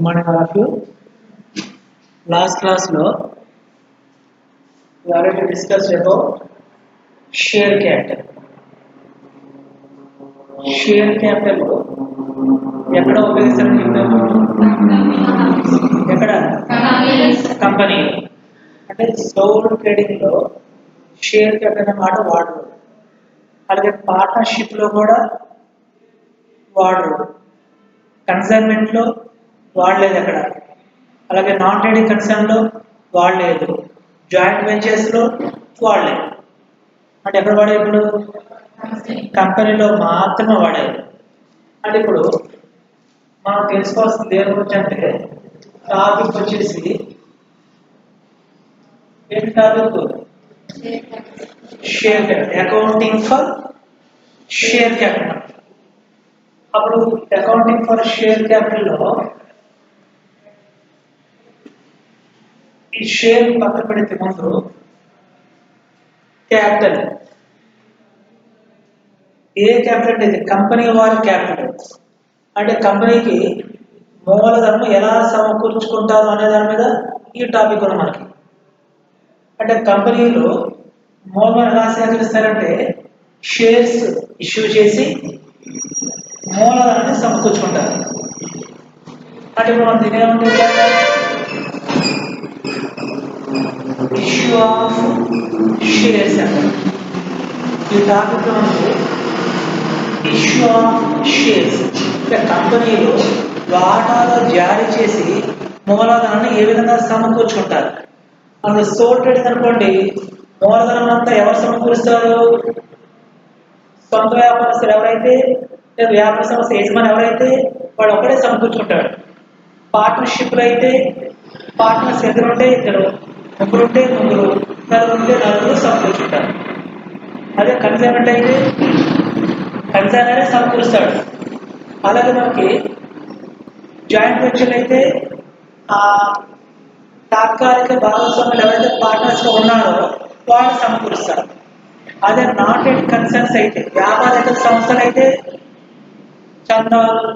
morning, all of you. Last class, we already discussed about share capital. Share capital ఎక్కడ ఉపయోగిస్తారని చెప్పాము ఎక్కడ company అంటే సోల్ ట్రేడింగ్ లో షేర్ క్యాపిటల్ అనే మాట వాడరు అలాగే పార్ట్నర్షిప్ లో కూడా వాడరు కన్సైన్మెంట్ లో వాడలేదు అక్కడ అలాగే నాన్ ట్రేడింగ్ కన్సర్న్ లో వాడలేదు జాయింట్ వెంచర్స్ లో వాడలేదు అంటే ఎక్కడ వాడే ఇప్పుడు కంపెనీలో మాత్రమే వాడారు అంటే ఇప్పుడు మనం తెలుసుకోవాల్సింది దేని గురించి అంటే టాపిక్ వచ్చేసి ఏంటి topic share capital accounting for share capital అప్పుడు అకౌంటింగ్ ఫర్ షేర్ క్యాపిటల్ లో ఈ షేర్ పక్కన పెడితే ముందు క్యాపిటల్ ఏ క్యాపిటల్ అంటే కంపెనీ వారి క్యాపిటల్ అంటే కంపెనీకి మూలధనం ఎలా సమకూర్చుకుంటారు అనే దాని మీద ఈ టాపిక్ ఉంది మనకి అంటే కంపెనీలో మూలధనం ఎలా సేకరిస్తారంటే షేర్స్ ఇష్యూ చేసి మూలధనాన్ని సమకూర్చుకుంటారు అంటే ఇప్పుడు మనం తినేమంటే ఇష్యూ ఆఫ్ షేర్స్ అంటే ఈ టాపిక్ మనకి ఇష్యూ ఆఫ్ షేర్స్ అంటే కంపెనీలో వాటాలు జారీ చేసి మూలధనాన్ని ఏ విధంగా సమకూర్చుకుంటారు అందులో సోల్ ట్రేడింగ్ అనుకోండి మూలధనం అంతా ఎవరు సమకూరుస్తారు సొంత వ్యాపారస్తులు ఎవరైతే వ్యాపార సంస్థ యజమాని ఎవరైతే వాడు ఒకడే సమకూర్చుకుంటాడు పార్ట్నర్షిప్లో అయితే పార్ట్నర్స్ ఇద్దరుంటే ఇద్దరు ముగ్గురుంటే ముగ్గురు నలుగురుంటే నలుగురు సమకూర్చుంటారు అదే కన్సైన్మెంట్ అయితే కన్సైనరే సమకూరుస్తాడు అలాగే మనకి జాయింట్ వెంచర్ అయితే ఆ తాత్కాలిక భాగస్వాములు ఎవరైతే పార్ట్నర్స్గా ఉన్నారో వాళ్ళు సమకూరుస్తారు అదే నాట్ ఎట్ కన్సర్న్స్ అయితే వ్యాపార సంస్థలు అయితే చందాలు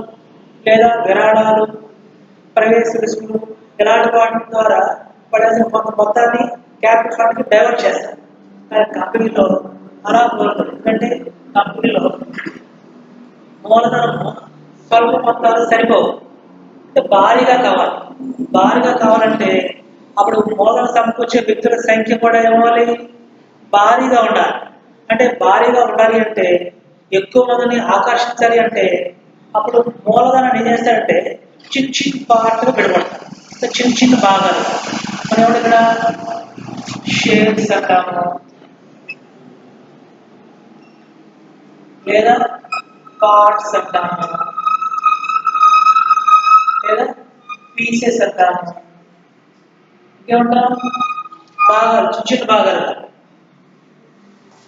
లేదా విరాళాలు ప్రవేశ రుసుములు ఇలాంటి వాటి ద్వారా పడాల్సిన కొంత మొత్తాన్ని క్యాపిటల్ ఫండ్కి డైవర్ట్ చేస్తారు కానీ కంపెనీలో అలా కోరుతుంది ఎందుకంటే కంపెనీలో మూలధనము స్వల్ప మొత్తాలు సరిపోవు అంటే భారీగా కావాలంటే అప్పుడు మూలధనం సమకూర్చే వ్యక్తుల సంఖ్య కూడా ఏమవ్వాలి భారీగా ఉండాలి అంటే భారీగా ఉండాలి అంటే ఎక్కువ మందిని ఆకర్షించాలి అంటే అప్పుడు మూలధనాన్ని ఏం చేస్తారంటే చిన్న పార్ట్గా విడబడతారు చిన్న భాగాలు మనం ఏమంటే ఇక్కడ షేర్స్ అంటాము లేదా పార్ట్స్ అంటాము లేదా పీసెస్ అంటాము ఇంకేమంటాం భాగాలు చిన్న భాగాలు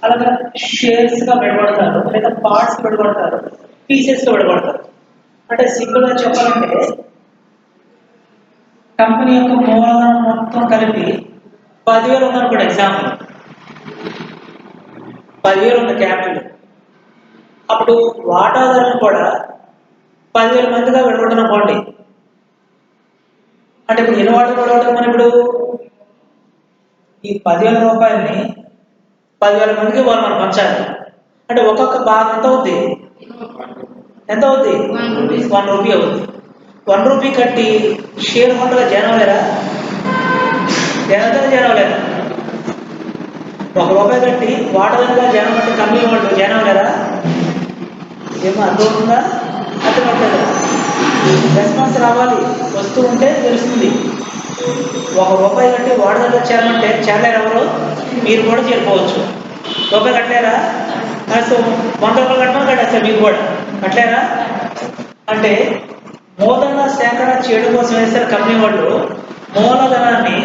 అలాగే షేర్స్ గా విడబడతారు లేదా పార్ట్స్ విడబడతారు పీసెస్ గా విడబడతారు అంటే సింపుల్ గా చెప్పాలంటే కంపెనీ యొక్క మూలధనం మొత్తం కలిపి 10,000 ఉందనుకోండి ఎగ్జాంపుల్ 10,000 ఉంది క్యాపిటల్ అప్పుడు వాటాదారులను కూడా 10,000 మందిగా విడబడుతున్నకోండి అంటే ఇప్పుడు ఎన్ని వాటాలు విడబడతాం మనం ఇప్పుడు ఈ 10,000 రూపాయలని 10,000 మందికి వాళ్ళు మనం పంచాలి అంటే ఒక్కొక్క భాగం ఎంత అవుద్ది 1 రూపీ అవుతుంది 1 రూపీ కట్టి షేర్ హోల్డర్గా జాయిన్ అవ్వలేరా జాయిన్ అవ్వలేరా 1 రూపాయి కట్టి వాటాదారుగా జాయిన్ అవ్వండి కంపెనీ వాళ్ళు జాయిన్ అవ్వలేరా ఏమో అర్థమవుతుందా అర్థమవుతుందా రెస్పాన్స్ రావాలి వస్తూ ఉంటే తెలుస్తుంది 1 రూపాయి కట్టి వాటాదారుగా చేరమంటే చేరలేరు ఎవరు మీరు కూడా చేరుకోవచ్చు రూపాయి కట్టలేరా సో 100 రూపాయలు కట్టమని కట్టేస్తారు మీరు కూడా కట్టలేరా అంటే మూలధన సేకరణ చేయడం కోసం వేస్తారు కంపెనీ వాళ్ళు మూలధనాన్ని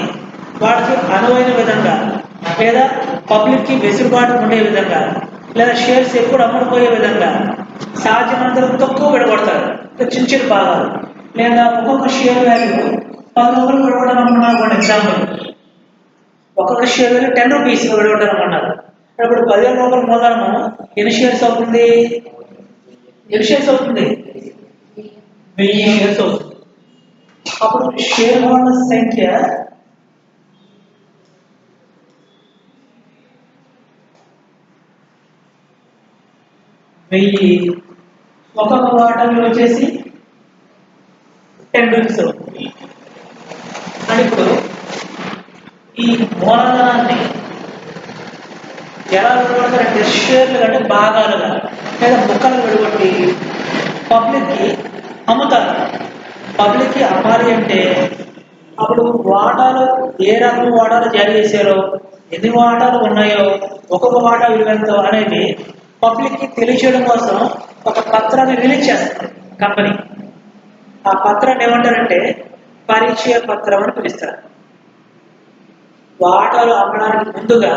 వాటికి అనువైన విధంగా లేదా పబ్లిక్కి వెసులుబాటు ఉండే విధంగా లేదా షేర్స్ ఎప్పుడు అమ్ముడుపోయే విధంగా సాధ్యమైనంత తక్కువ విడగొడతారు చిన్న భాగాలు లేదా ఒక్కొక్క షేర్ వాల్యూ 10 రూపాయలు విడగొట్టడం అనుకున్నారు ఎగ్జాంపుల్ ఒక్కొక్క షేర్ వాల్యూ 10 రూపీస్ విడగొట్టడం అనుకున్నారు ఇప్పుడు 10,000 రూపాయల మూలధనము ఎన్ని షేర్స్ అవుతుంది 1000 షేర్స్ అవుతుంది అప్పుడు షేర్ హోల్డర్ల సంఖ్య 1000, ఒక్కొక్క వాటాలు వచ్చేసి 10 రూపీస్ అవుతుంది. అని ఇప్పుడు ఈ మూలధనాన్ని ఎలా విడగొడతారంటే షేర్లు అంటే భాగాలుగా లేదా ముక్కలు విడగొట్టి పబ్లిక్కి అమ్ముతారు. పబ్లిక్కి అమ్మాలి అంటే అప్పుడు వాటాలు ఏ రకం వాటాలు జారీ చేశారో, ఎన్ని వాటాలు ఉన్నాయో, ఒక్కొక్క వాటా విలువెంతో అనేది పబ్లిక్కి తెలియచేయడం కోసం ఒక పత్రాన్ని రిలీజ్ చేస్తారు కంపెనీ. ఆ పత్రాన్ని ఏమంటారంటే పరిచయ పత్రం అని పిలుస్తారు. వాటాలు అమ్మడానికి ముందుగా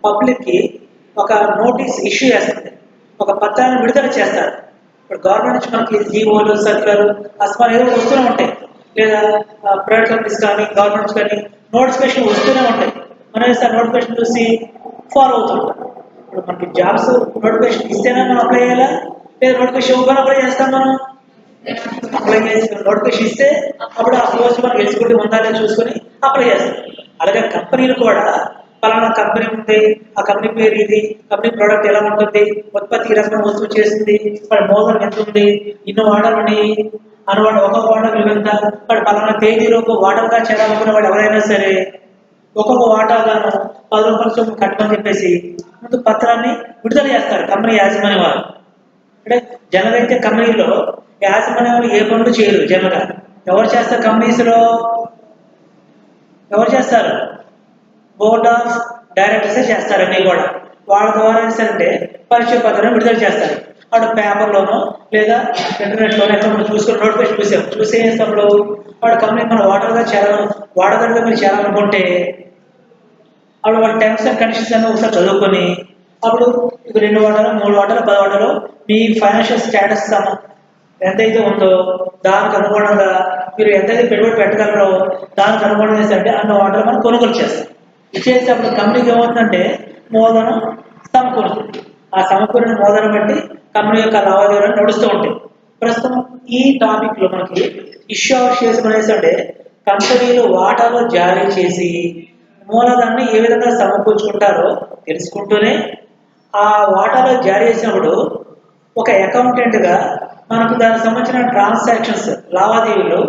పబ్లిక్కి ఒక నోటీస్ ఇష్యూ చేస్తుంది, ఒక పత్రాన్ని విడుదల చేస్తారు. ఇప్పుడు గవర్నమెంట్ నుంచి మనకి జీవోలు, సర్కులర్, అస్మాలు ఏదో వస్తూనే ఉంటాయి, లేదా ప్రైవేట్ కంపెనీస్ కానీ గవర్నమెంట్స్ కానీ నోటిఫికేషన్ వస్తూనే ఉంటాయి. మనం ఆ నోటిఫికేషన్ చూసి ఫాలో అవుతుంటాం. ఇప్పుడు మనకి జాబ్స్ నోటిఫికేషన్ ఇస్తేనే మనం అప్లై చేయాలా, లేదా నోటిఫికేషన్ ఇవ్వగానే అప్లై చేస్తాం? మనం అప్లై చేసి నోటిఫికేషన్ ఇస్తే అప్పుడు ఆ పోస్ట్ మనకి ఎగ్జిక్యూటివ్ ఉందా లేదా చూసుకొని అప్లై చేస్తాం. అలాగే కంపెనీలు కూడా పలానా కంపెనీ ఉంది, ఆ కంపెనీ పేరు ఇది, కంపెనీ ప్రోడక్ట్ ఎలా ఉంటుంది, ఉత్పత్తి రకమైన వస్తువు చేస్తుంది, వాడి మూలధనం ఎంత ఉంది, ఇన్ని వాటాలు ఉన్నాయి, అనవాడు ఒక్కొక్క వాటా విలువెంత, వాడు పలానా తేదీలోపు వాటాలుగా చేరాలనుకున్న వాడు ఎవరైనా సరే ఒక్కొక్క వాటాగాను 10 రూపాయల చొప్పున కట్టమని చెప్పేసి ముందు పత్రాన్ని విడుదల చేస్తారు కంపెనీ యాజమాన్యం వారు. అంటే జనరల్ అయితే కంపెనీలో యాజమాన్యం ఏ పనులు చేయరు. జనరల్గా ఎవరు చేస్తారు? కంపెనీస్లో ఎవరు చేస్తారు? బోర్డ్ ఆఫ్ డైరెక్టర్సే చేస్తారు. అన్నీ కూడా వాళ్ళ ద్వారా ఏంటంటే పరిచయ పత్రాన్ని విడుదల చేస్తారు. వాడు పేపర్లోనో లేదా ఇంటర్నెట్లోనో ఎక్కడ మనం చూసుకుని నోటిఫికేషన్ చూసేటప్పుడు వాడు కంపెనీ మన వాటర్గా వాడగలుగుతా మీరు చేరాలనుకుంటే అప్పుడు వాడు టర్మ్స్ అండ్ కండిషన్స్ అన్నీ ఒకసారి చదువుకొని అప్పుడు ఇది 2 వాటాలు, 3 వాటాలు, 10 వాటాలు మీ ఫైనాన్షియల్ స్టేటస్ ఎంతైతే ఉందో దానికి అనుగుణంగా మీరు ఎంతైతే పెట్టుబడి పెట్టగలరో దానికి అనుగుణంగా చేస్తే అన్న వాటాలు మనం కొనుగోలు చేస్తాం. ఇచ్చేటప్పుడు కంపెనీకి ఏమవుతుందంటే మూలధనం సమకూరుతుంది. ఆ సమకూరిన మూలధనం బట్టి కంపెనీ యొక్క లావాదేవీలు నడుస్తూ ఉంటాయి. ప్రస్తుతం ఈ టాపిక్లో మనకి ఇష్యూ ఆఫ్ షేర్స్ అనేసి అంటే కంపెనీలు వాటాలు జారీ చేసి మూలధనాన్ని ఏ విధంగా సమకూర్చుకుంటారో తెలుసుకుంటూనే ఆ వాటాలు జారీ చేసినప్పుడు ఒక అకౌంటెంట్గా మనకు దానికి సంబంధించిన ట్రాన్సాక్షన్స్ లావాదేవీలు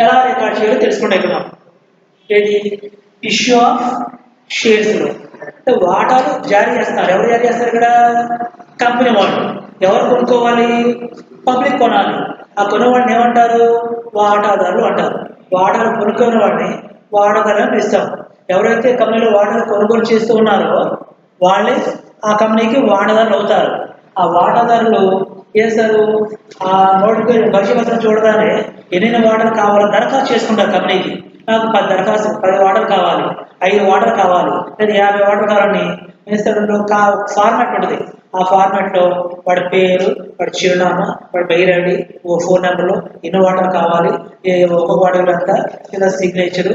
ఎలా రికార్డ్ చేయాలో తెలుసుకుంటాం. ఇక్కడ ఏది ఇష్యూ ఆఫ్ షేర్స్లో అంటే వాటాలు జారీ చేస్తారు. ఎవరు జారీ చేస్తారు? ఇక్కడ కంపెనీ వాళ్ళు. ఎవరు కొనుక్కోవాలి? పబ్లిక్ కొనాలి. ఆ కొనేవాడిని ఏమంటారు? వాటాదారులు అంటారు. వాటాలు కొనుక్కునే వాడిని వాటాదారులు అని పిలుస్తాం. ఎవరైతే కంపెనీలో వాటాలు కొనుగోలు చేస్తూ ఉన్నారో వాళ్ళే ఆ కంపెనీకి వాటాదారులు అవుతారు. ఆ వాటాదారులు చేస్తారు, ఆ నోటిఫికేషన్ పరిచయపత్రం చూడగానే ఎన్ని వాటాలు కావాలో దరఖాస్తు చేసుకుంటారు కంపెనీకి. నాకు 10 వాటాలు కావాలి, 5 వాటాలు కావాలి, లేదా 50 వాటాలు కావాలని ఫార్మాట్ ఉంటుంది. ఆ ఫార్మాట్లో వాడి పేరు, వాడి చిరునామా, వాడి మెయిల్ ఐడి, ఫోన్ నెంబర్లు, ఎన్ని వాటాలు కావాలి, ఒక్కొక్క వాటర్ అంతా, లేదా సిగ్నేచర్,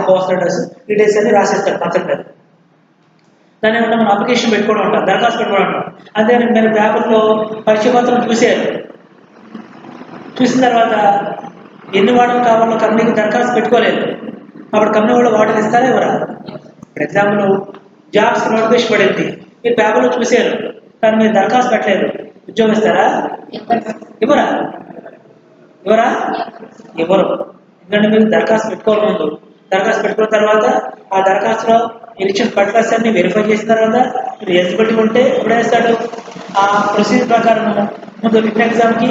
పోస్టల్ అడ్రస్, డీటెయిల్స్ అన్ని రాసిస్తారు పత్రం మీద. దాని ఏమన్నా మనం అప్లికేషన్ పెట్టుకోవడం ఉంటాం, దరఖాస్తు పెట్టుకోవడం ఉంటాం. అదే మీరు పేపర్లో పరిచయ పత్రం చూసారు. చూసిన తర్వాత ఎన్ని వాటాలు కావాలో కంపెనీకి దరఖాస్తు పెట్టుకోలేదు. అప్పుడు కంపెనీ వాళ్ళు వాటాలు ఇస్తారా ఎవరా? ఫర్ ఎగ్జాంపుల్ జాబ్స్ నోటిఫికేషన్ పడింది, మీరు పేపర్లో చూసారు కానీ మీరు దరఖాస్తు పెట్టలేదు, ఉద్యోగం ఇస్తారా? ఇవ్వరా? ఇవ్వరా? ఇవ్వరు. ఎందుకంటే మీరు దరఖాస్తు పెట్టుకోవాలి. ముందు దరఖాస్తు పెట్టుకున్న తర్వాత ఆ దరఖాస్తులో మీరు ఇచ్చిన పర్టికులర్స్ అన్ని వెరిఫై చేసిన తర్వాత మీరు ఎలిజిబిలిటీ ఉంటే ఇప్పుడు వేస్తాడు. ఆ ప్రొసీజర్ ప్రకారం ముందు రిటన్ ఎగ్జామ్కి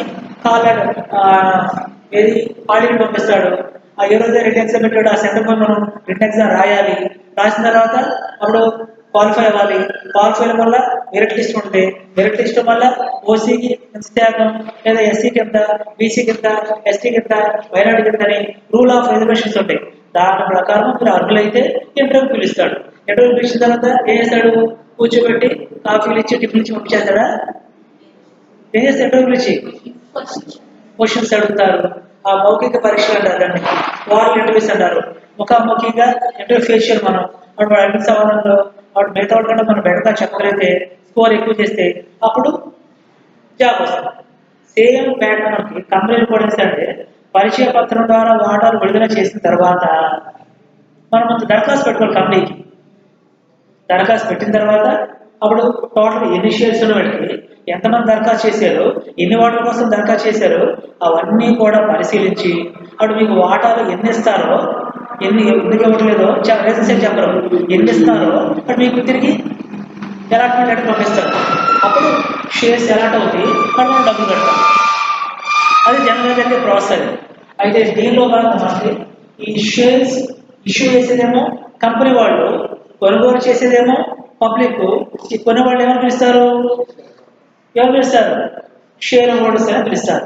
ఏది ఆడిట్ పంపిస్తాడు. ఆ ఏ రోజు రిటన్ ఎగ్జామ్ పెట్టాడు ఆ సెంటర్ మనం రిటన్ ఎగ్జామ్ రాయాలి. రాసిన తర్వాత అప్పుడు క్వాలిఫై అవ్వాలి. క్వాలిఫై వల్ల మెరిట్ లిస్ట్ ఉంటే మెరిట్ లిస్ట్ వల్ల ఓసీకి శాతం, లేదా ఎస్సీ కింద, బీసీ కింద, ఎస్టీ కింద, మైనార్టీ కింద అని రూల్ ఆఫ్ రిజర్వేషన్స్ ఉంటాయి. దాని ప్రకారం మీరు అర్హులైతే ఇంటర్వ్యూ పిలుస్తాడు. ఇంటర్వ్యూ పిలిచిన తర్వాత ఏం చేస్తాడు? కూర్చోబెట్టి కాఫీలు ఇచ్చి టిఫిన్ ఇచ్చి పంపించేస్తాడా? ఏం చేస్తారు? ఇంటర్వ్యూ పిలిచి క్వశ్చన్స్ అడుగుతారు. ఆ మౌఖిక పరీక్షలు అంటారు, దాన్ని వారు ఇంటర్వ్యూస్ అంటారు. ముఖాముఖిగా ఇంటర్వ్యూ ఫేషియల్ మనం వాడు అడిగిన సమాధానంలో వాడు మిగతా వాడు కంటే మనం బెటర్గా చెప్పగలిగితే, స్కోర్ ఎక్కువ చేస్తే అప్పుడు జాబ్ వస్తుంది. సేమ్ ప్యాటర్న్ మనకి కంపెనీలు కూడా ఏంటంటే పరిచయ పత్రం ద్వారా వాటాలు విడుదల చేసిన తర్వాత మనం దరఖాస్తు పెట్టుకోవాలి కంపెనీకి. దరఖాస్తు పెట్టిన తర్వాత అప్పుడు టోటల్ ఎన్ని షేర్స్ పెట్టి ఎంతమంది దరఖాస్తు చేశారు, ఎన్ని వాటాల కోసం దరఖాస్తు చేశారు, అవన్నీ కూడా పరిశీలించి అప్పుడు మీకు వాటాలు ఎన్ని ఇస్తారో, ఎందుకు ఇవ్వట్లేదో రీజన్స్ చెప్పరు, ఎన్ని ఇస్తారో అప్పుడు మీకు తిరిగి అలాట్మెంట్ లెటర్ పంపిస్తారు. అప్పుడు షేర్స్ అలాట్ అవుతాయి, అప్పుడు మనం డబ్బులు కడతాం. అది జనరల్ జరిగే ప్రాసెస్ అది. అయితే దీనిలో భాగంగా మనకి ఈ షేర్స్ ఇష్యూ చేసేదేమో కంపెనీ వాళ్ళు, కొనుగోలు చేసేదేమో పబ్లిక్. ఈ కొనే వాళ్ళు ఏమని పిలుస్తారు? ఎవరు పిలుస్తారు? షేర్ హోల్డర్స్ అని పిలుస్తారు.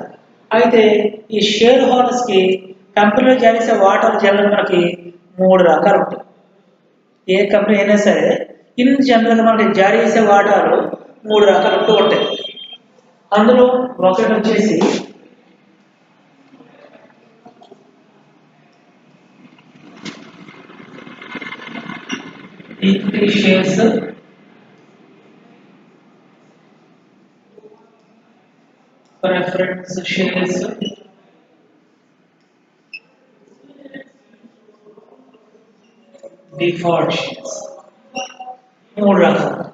అయితే ఈ షేర్ హోల్డర్స్ కి కంపెనీలో జారీ చేసే వాటాలు జనరల్ మనకి 3 రకాలు ఉంటాయి. ఏ కంపెనీ అయినా సరే ఇన్ జనరల్ మనకి జారీ చేసే వాటాలు 3 రకాలు ఉంటాయి. అందులో ఒకటి వచ్చేసి equity shares, preference shares, default shares. 3 రకాలు.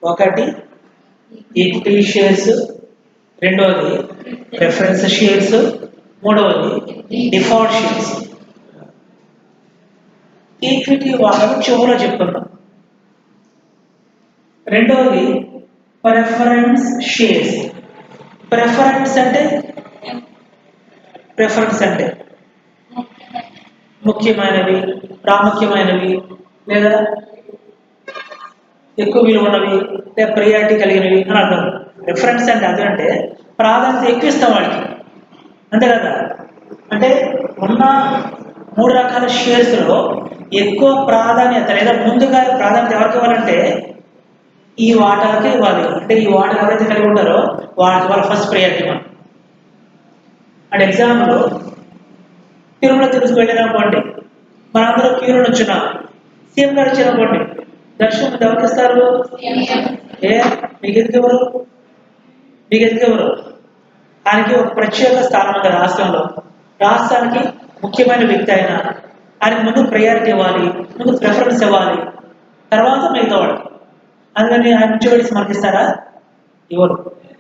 ఒకటి ఈక్విటీ షేర్స్, రెండవది ప్రిఫరెన్స్ షేర్స్, మూడవది డిఫాల్ట్ షేర్స్. ఈక్విటీ వాటాలు చివరిలో చెప్పుకుందాం. రెండవది ప్రిఫరెన్స్ షేర్స్. ప్రిఫరెన్స్ అంటే ముఖ్యమైనవి, ప్రాముఖ్యమైనవి, లేదా ఎక్కువ విలువ ఉన్నవి, లేదా ప్రియారిటీ కలిగినవి అని అర్థం. ప్రిఫరెన్స్ అంటే అదంటే ప్రాధాన్యత ఎక్కువ ఇస్తాం వాడికి, అంతే కదా. అంటే ఉన్న 3 రకాల షేర్స్లో ఎక్కువ ప్రాధాన్యత లేదా ముందుగా ప్రాధాన్యత ఎవరికి ఇవ్వాలంటే ఈ వాటాలకి ఇవ్వాలి. అంటే ఈ వాటా ఎవరైతే కలిగి ఉంటారో వాళ్ళ ఫస్ట్ ప్రయారిటీ మనం. అండ్ ఎగ్జాంపుల్ తిరుమల తిరుపతి వెళ్ళినప్పండి, మనందరూ క్యూలో వచ్చున్నాం, సీఎం గారు వచ్చినప్పండి దర్శనం ఎవరికి ఇస్తారు? మీకు ఎందుకెవరు? ఆయనకి ఒక ప్రత్యేక స్థానం ఉంది రాష్ట్రంలో. రాష్ట్రానికి ముఖ్యమైన వ్యక్తి అయినా ఆయనకు ముందు ప్రయారిటీ ఇవ్వాలి, ముందు ప్రిఫరెన్స్ ఇవ్వాలి, తర్వాత మిగతా వాడు. అందుకని ఆయన నుంచి వెళ్ళి సమర్పిస్తారా? ఇవ్వరు.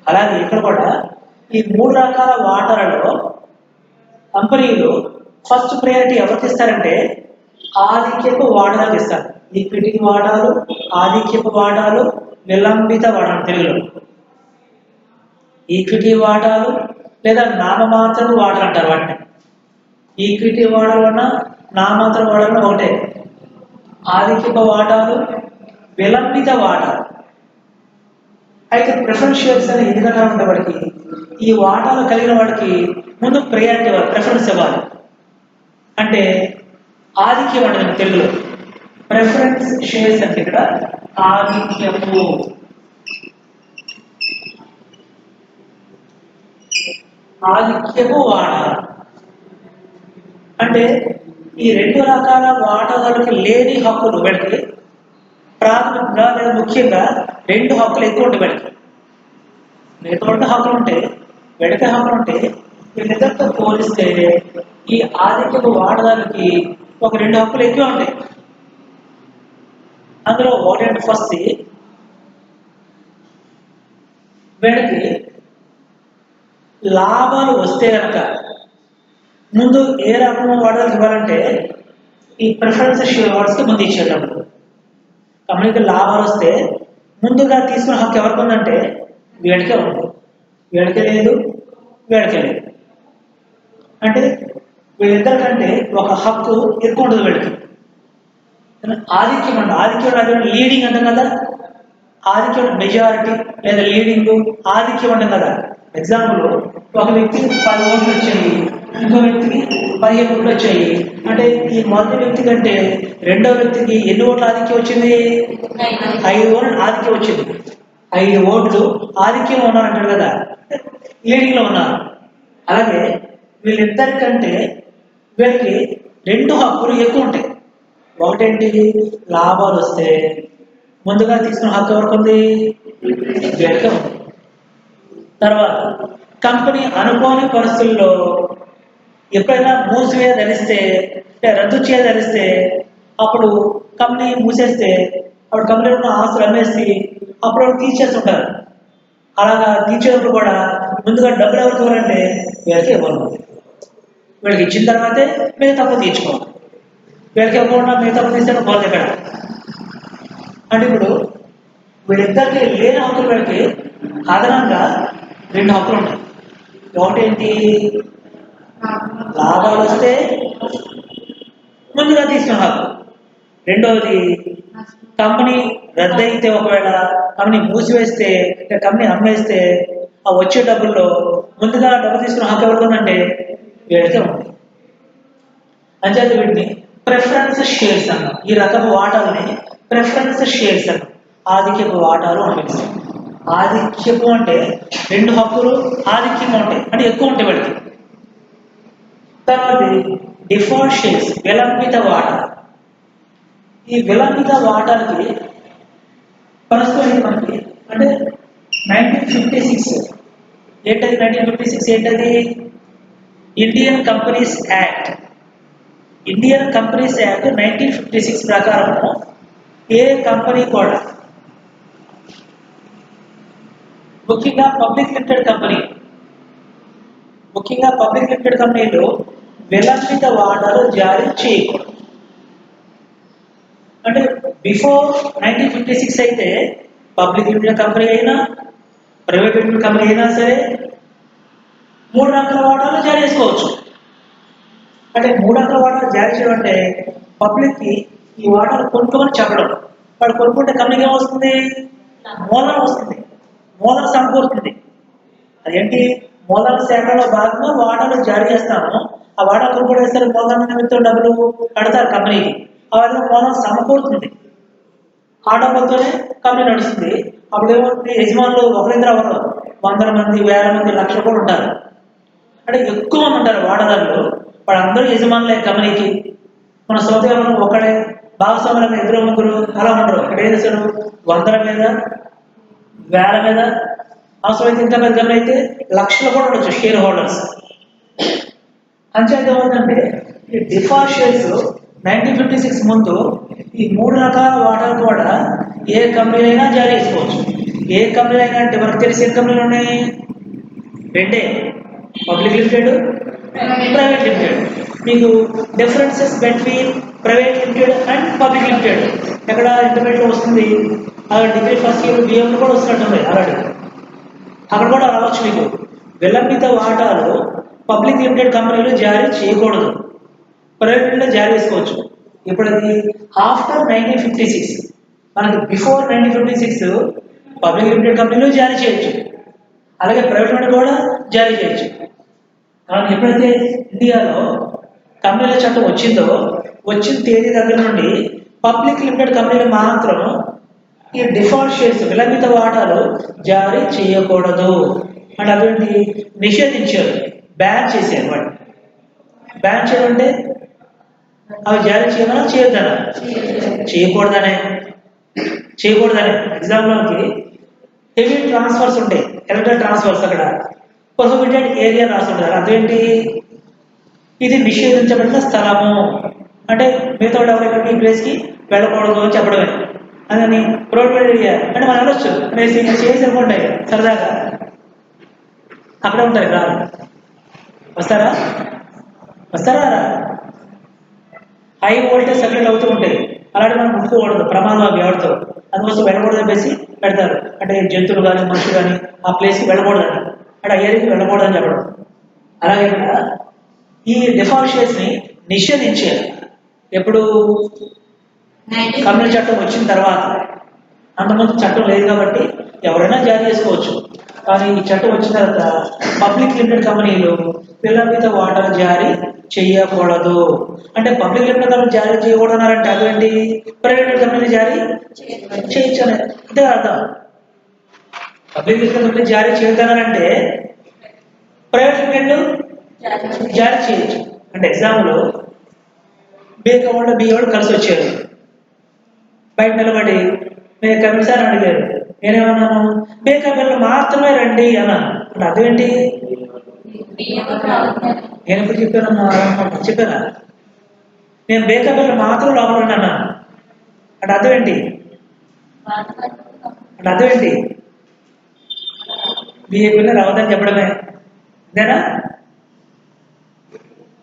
అలాగే ఇక్కడ కూడా ఈ 3 రకాల వాటాలలో కంపెనీలు ఫస్ట్ ప్రయారిటీ ఎవరికి ఇస్తారంటే ఆధిక్యపు వాటాలకు ఇస్తారు. ఈక్విటీ వాటాలు, ఆధిక్యపు వాటాలు, విలంబిత వాటాలు తెలుగులో. ఈక్విటీ వాటాలు లేదా నామమాత్రపు వాటాలు అంటారు వాటిని. ఈక్విటీ వాటాలన్నా నామమాత్ర వాటాలన్నా ఒకటే. ఆధిక్యపు వాటాలు, విలంబిత వాటాలు. అయితే ప్రిఫరెన్స్ షేర్స్ అని ఎందుకంటే ఉండేవాడికి ఈ వాటాలు కలిగిన వాడికి ముందు ప్రయారిటీ ఇవ్వాలి, ప్రిఫరెన్స్ ఇవ్వాలి. అంటే ఆధిక్యం అంటే తెలుగులో ప్రిఫరెన్స్ షేర్స్ అంటే ఇక్కడ ఆధిక్యము. ఆధిక్యపు వాటా అంటే ఈ 2 రకాల వాటాదారులకు లేని హక్కులు వీళ్ళకి ప్రాథమికంగా లేదా ముఖ్యంగా 2 హక్కులు ఎక్కువ ఉంటాయి వీళ్ళకి. మిగతా హక్కులు ఉంటే వీళ్ళకి హక్కులు ఉంటే వీళ్ళిద్దరితో పోలిస్తే ఈ ఆధిక్యపు వాటాదారులకి ఒక 2 హక్కులు ఎక్కువ ఉంటాయి. అందులో ఒకటి ఫస్ట్ వీళ్ళకి లాభాలు వస్తే కనుక ముందు ఏ రకమైన వాటాలకు ఇవ్వాలంటే ఈ ప్రిఫరెన్స్ షేర్ వాట్స్కి ముందు ఇచ్చేటప్పుడు. కంపెనీకి లాభాలు వస్తే ముందుగా తీసుకున్న హక్కు ఎవరికి ఉందంటే వీడికే ఉంది. వీడికే లేదు. అంటే వీళ్ళిద్దరికంటే ఒక హక్కు ఎక్కువ ఉంటుంది వీడికి. ఆధిక్యం అంటే ఆధిక్యం లీడింగ్ అంటాం కదా. ఆధిక్యం మెజారిటీ లేదా లీడింగ్ ఆధిక్యం అంటాం కదా. ఎగ్జాంపుల్ ఒక వ్యక్తికి 10 ఓట్లు వచ్చాయి, ఇంకో వ్యక్తికి 15 ఓట్లు వచ్చాయి. అంటే ఈ మొదటి వ్యక్తి కంటే రెండో వ్యక్తికి ఎన్ని ఓట్ల ఆధిక్యం వచ్చింది? 5 ఓట్లు ఆధిక్యం వచ్చింది. 5 ఓట్లు ఆధిక్యం ఉన్నారంటారు కదా, లీడింగ్ లో ఉన్నారు. అలాగే వీళ్ళిద్దరికంటే వీళ్ళకి 2 హక్కులు ఎక్కువ ఉంటాయి. ఒకటేంటి? లాభాలు వస్తే ముందుగా తీసుకున్న హక్కు ఎవరికి ఉంది? వీళ్ళకే ఉంది. తర్వాత కంపెనీ అనుకోని పరిస్థితుల్లో ఎప్పుడైనా మూసివేయదలిస్తే రద్దు చేయదలిస్తే అప్పుడు కంపెనీ మూసేస్తే అప్పుడు కంపెనీలో ఉన్న ఆస్తులు అమ్మేసి అప్పుడు వాళ్ళు తీసేస్తుంటారు. అలాగా తీర్చేటప్పుడు కూడా ముందుగా డబ్బులు ఎవరికి ఇవ్వాలంటే వీళ్ళకి ఇవ్వాలి. వీళ్ళకి ఇచ్చిన తర్వాతే మిగతా అప్పు తీర్చుకోవాలి. వీళ్ళకి ఇవ్వకుండా మిగతా అప్పు తీస్తే బాధ ఎక్కడ అంటే ఇప్పుడు వీళ్ళిద్దరికి లేని హక్కులు వీళ్ళకి అదనంగా 2 హక్కులు ఉంటాయి. ఒకటేంటి, లాభాలు వస్తే ముందుగా తీసుకున్న హక్కు. రెండవది కంపెనీ రద్దయితే ఒకవేళ కంపెనీ మూసివేస్తే కంపెనీ అమ్మేస్తే ఆ వచ్చే డబ్బుల్లో ముందుగా డబ్బు తీసుకున్న హక్కు ఎవరికి ఉందంటే వీళ్ళకే ఉంది. అంచేత వీటిని ప్రిఫరెన్స్ షేర్స్ అన్నాం. ఈ రకపు వాటాలని ప్రిఫరెన్స్ షేర్స్ అన్నాం. ఆధిక్యపు వాటాలు అని పిలుస్తాం. ఆధిక్యపు అంటే 2 హక్కులు ఆధిక్యంగా ఉంటాయి అంటే ఎక్కువ ఉంటాయి వాడికి. తర్వాత డిఫాల్ట్ షేర్స్, విలంబిత వాటా. ఈ విలంబిత వాటాలకి ప్రస్తుతం మనకి అంటే 1956 ఏంటది? 1956 ఏంటది? Indian companies act. Indian companies act 1956 ప్రకారం ఏ కంపెనీ కూడా, ముఖ్యంగా పబ్లిక్ లిమిటెడ్ కంపెనీలు విలంబిత వాటాలు జారీ చేయకూడదు. అంటే బిఫోర్ 1956 అయితే పబ్లిక్ లిమిటెడ్ కంపెనీ అయినా ప్రైవేట్ లిమిటెడ్ కంపెనీ అయినా సరే 3 రకాల వాటాలు జారీ చేసుకోవచ్చు. అంటే 3 రకాల వాటాలు జారీ చేయడం అంటే పబ్లిక్కి ఈ వాటాలు కొనుక్కోమని చెప్పడం. వాడు కొనుక్కుంటే కంపెనీకి ఏమొస్తుంది? మూలన వస్తుంది, మూలన సమకూరుతుంది. అదేంటి? మూలన సేకరణలో భాగంగా వాటాలు జారీ చేస్తాము. ఆ వాటాలు కొనుక్కోవడం వేస్తారు, మూలన నిమిత్తం డబ్బులు కడతారు కంపెనీకి. ఆ విధంగా మూలన సమకూరుతుంది. ఆ డబ్బులతోనే కంపెనీ నడుస్తుంది. అప్పుడు ఏమవుతుంది? యజమానులు ఒకరిద్దరు అవ్వరు, 100 మంది, 1000 మంది, లక్షలు కూడా ఉంటారు. అంటే ఎక్కువ మంది ఉంటారు వాటాదారులు. వాళ్ళందరూ యజమానులే కంపెనీకి. మన సౌదీలో ఒకడే భాగస్వాములకు 2 3 అలా ఉండరు. ఇక్కడ ఏం చేస్తారు? 100ల మీద, 1000 మీద, అవసరమైతే ఇంకా పెద్ద కంపెనీ అయితే లక్షలు కూడా ఉండొచ్చు షేర్ హోల్డర్స్. అంచేత ఏమవుతుందంటే ఈ డిఫాల్ట్ షేర్స్ 1956 ముందు ఈ 3 రకాల వాటాలు కూడా ఏ కంపెనీ అయినా జారీ చేసుకోవచ్చు. ఏ కంపెనీ అయినా అంటే మనకు తెలిసి ఏ కంపెనీలు ఉన్నాయి? 2, పబ్లిక్ లిమిటెడ్, ప్రైవేట్ లిమిటెడ్. మీకు differences between private limited and public limited ఎక్కడ ఇంటర్మీడియట్లో వస్తుంది. అక్కడ డిగ్రీ ఫస్ట్ ఇయర్ బిఎంలో కూడా వస్తున్నట్టుంది ఆల్రెడీ. అక్కడ కూడా రావచ్చు మీకు. విలంబిత వాటాలు పబ్లిక్ లిమిటెడ్ కంపెనీలు జారీ చేయకూడదు, ప్రైవేట్ లిమిటెడ్ జారీ చేసుకోవచ్చు. ఇప్పుడు అది ఆఫ్టర్ 1956. మనకి బిఫోర్ 1956 పబ్లిక్ లిమిటెడ్ కంపెనీలు జారీ చేయొచ్చు, అలాగే ప్రైవేట్ లిమిటెడ్ కూడా జారీ చేయొచ్చు. కానీ ఎప్పుడైతే ఇండియాలో కంపెనీల చట్టం వచ్చిన తేదీ దగ్గర నుండి పబ్లిక్ లిమిటెడ్ కంపెనీలు మాత్రం ఈ డిఫాల్ట్ షేర్స్, విలంబిత వాటాలు జారీ చేయకూడదు అంటే అటువంటి నిషేధించారు, బ్యాన్ చేశారు. వాటిని బ్యాన్ చేయడం అంటే అవి జారీ చేయమన్నా చేయొద్దనా? చేయకూడదనే. ఎగ్జాంపుల్కి హెవీ ట్రాన్స్ఫర్స్ ఉంటాయి, ఎలక్ట్రిక్ ట్రాన్స్ఫర్స్, అక్కడ ప్రొహిబిటెడ్ ఏరియా రాస్తుంటారు. అదేంటి? ఇది నిషేధించబడిన స్థలము అంటే మిగతా ఎవరెక్కడికి ఈ ప్లేస్కి వెళ్ళకూడదు అని చెప్పడమే. అని ప్రొహిబిటెడ్ ఏరియా అంటే మనం వెళ్ళొచ్చు, చేసి ఉంటాయి సరదాగా, అక్కడే ఉంటారు. ఇక్కడ వస్తారా? హై వోల్టేజ్ సర్క్యూట్ అవుతూ ఉంటాయి, అలాంటి మనం ముట్టుకోకూడదు, ప్రమాదం అవి ఎవరితో. అందుకోసం వెళ్ళకూడదు చెప్పేసి పెడతారు. అంటే జంతువులు కానీ మనుషులు కానీ ఆ ప్లేస్కి వెళ్ళకూడదని, అంటే ఆ ఏరియాకి వెళ్ళకూడదని చెప్పడం. అలాగే ఈ డిఫాల్ట్ షేర్స్ని నిషేధించారు. ఎప్పుడు? కంపెనీ చట్టం వచ్చిన తర్వాత. అంతకుముందు చట్టం లేదు కాబట్టి ఎవరైనా జారీ చేసుకోవచ్చు. కానీ ఈ చట్టం వచ్చిన తర్వాత పబ్లిక్ లిమిటెడ్ కంపెనీలు విలంబిత వాటాలు జారీ చేయకూడదు. అంటే పబ్లిక్ లిమిటెడ్ కంపెనీ జారీ చేయకూడదు అన్నారంటే అదేంటి? ప్రైవేట్ కంపెనీ జారీ చేయొచ్చు అని అంతే అర్థం. పబ్లిక్ లిమిటెడ్ కంపెనీ జారీ చేయొద్దన్నారంటే ప్రైవేట్ లిమిటెడ్ జారీ చేయొచ్చు. అంటే ఎగ్జాంపుల్, బియ్యం కలిసి వచ్చారు, బయట నిలబడి నేను కమిటీ సార్ అడిగారు, నేనేమన్నాను? బేకబిల్లు మాత్రమే రండి అన్నాను. అంటే అదేంటి? నేను ఎప్పుడు చెప్పానా నేను బేకర్లో మాత్రం లోపల ఉన్నాను అంటే అర్థం ఏంటి? అంటే అర్థం ఏంటి? బీఏపీలో రావద్దని చెప్పడమే అంతేనా?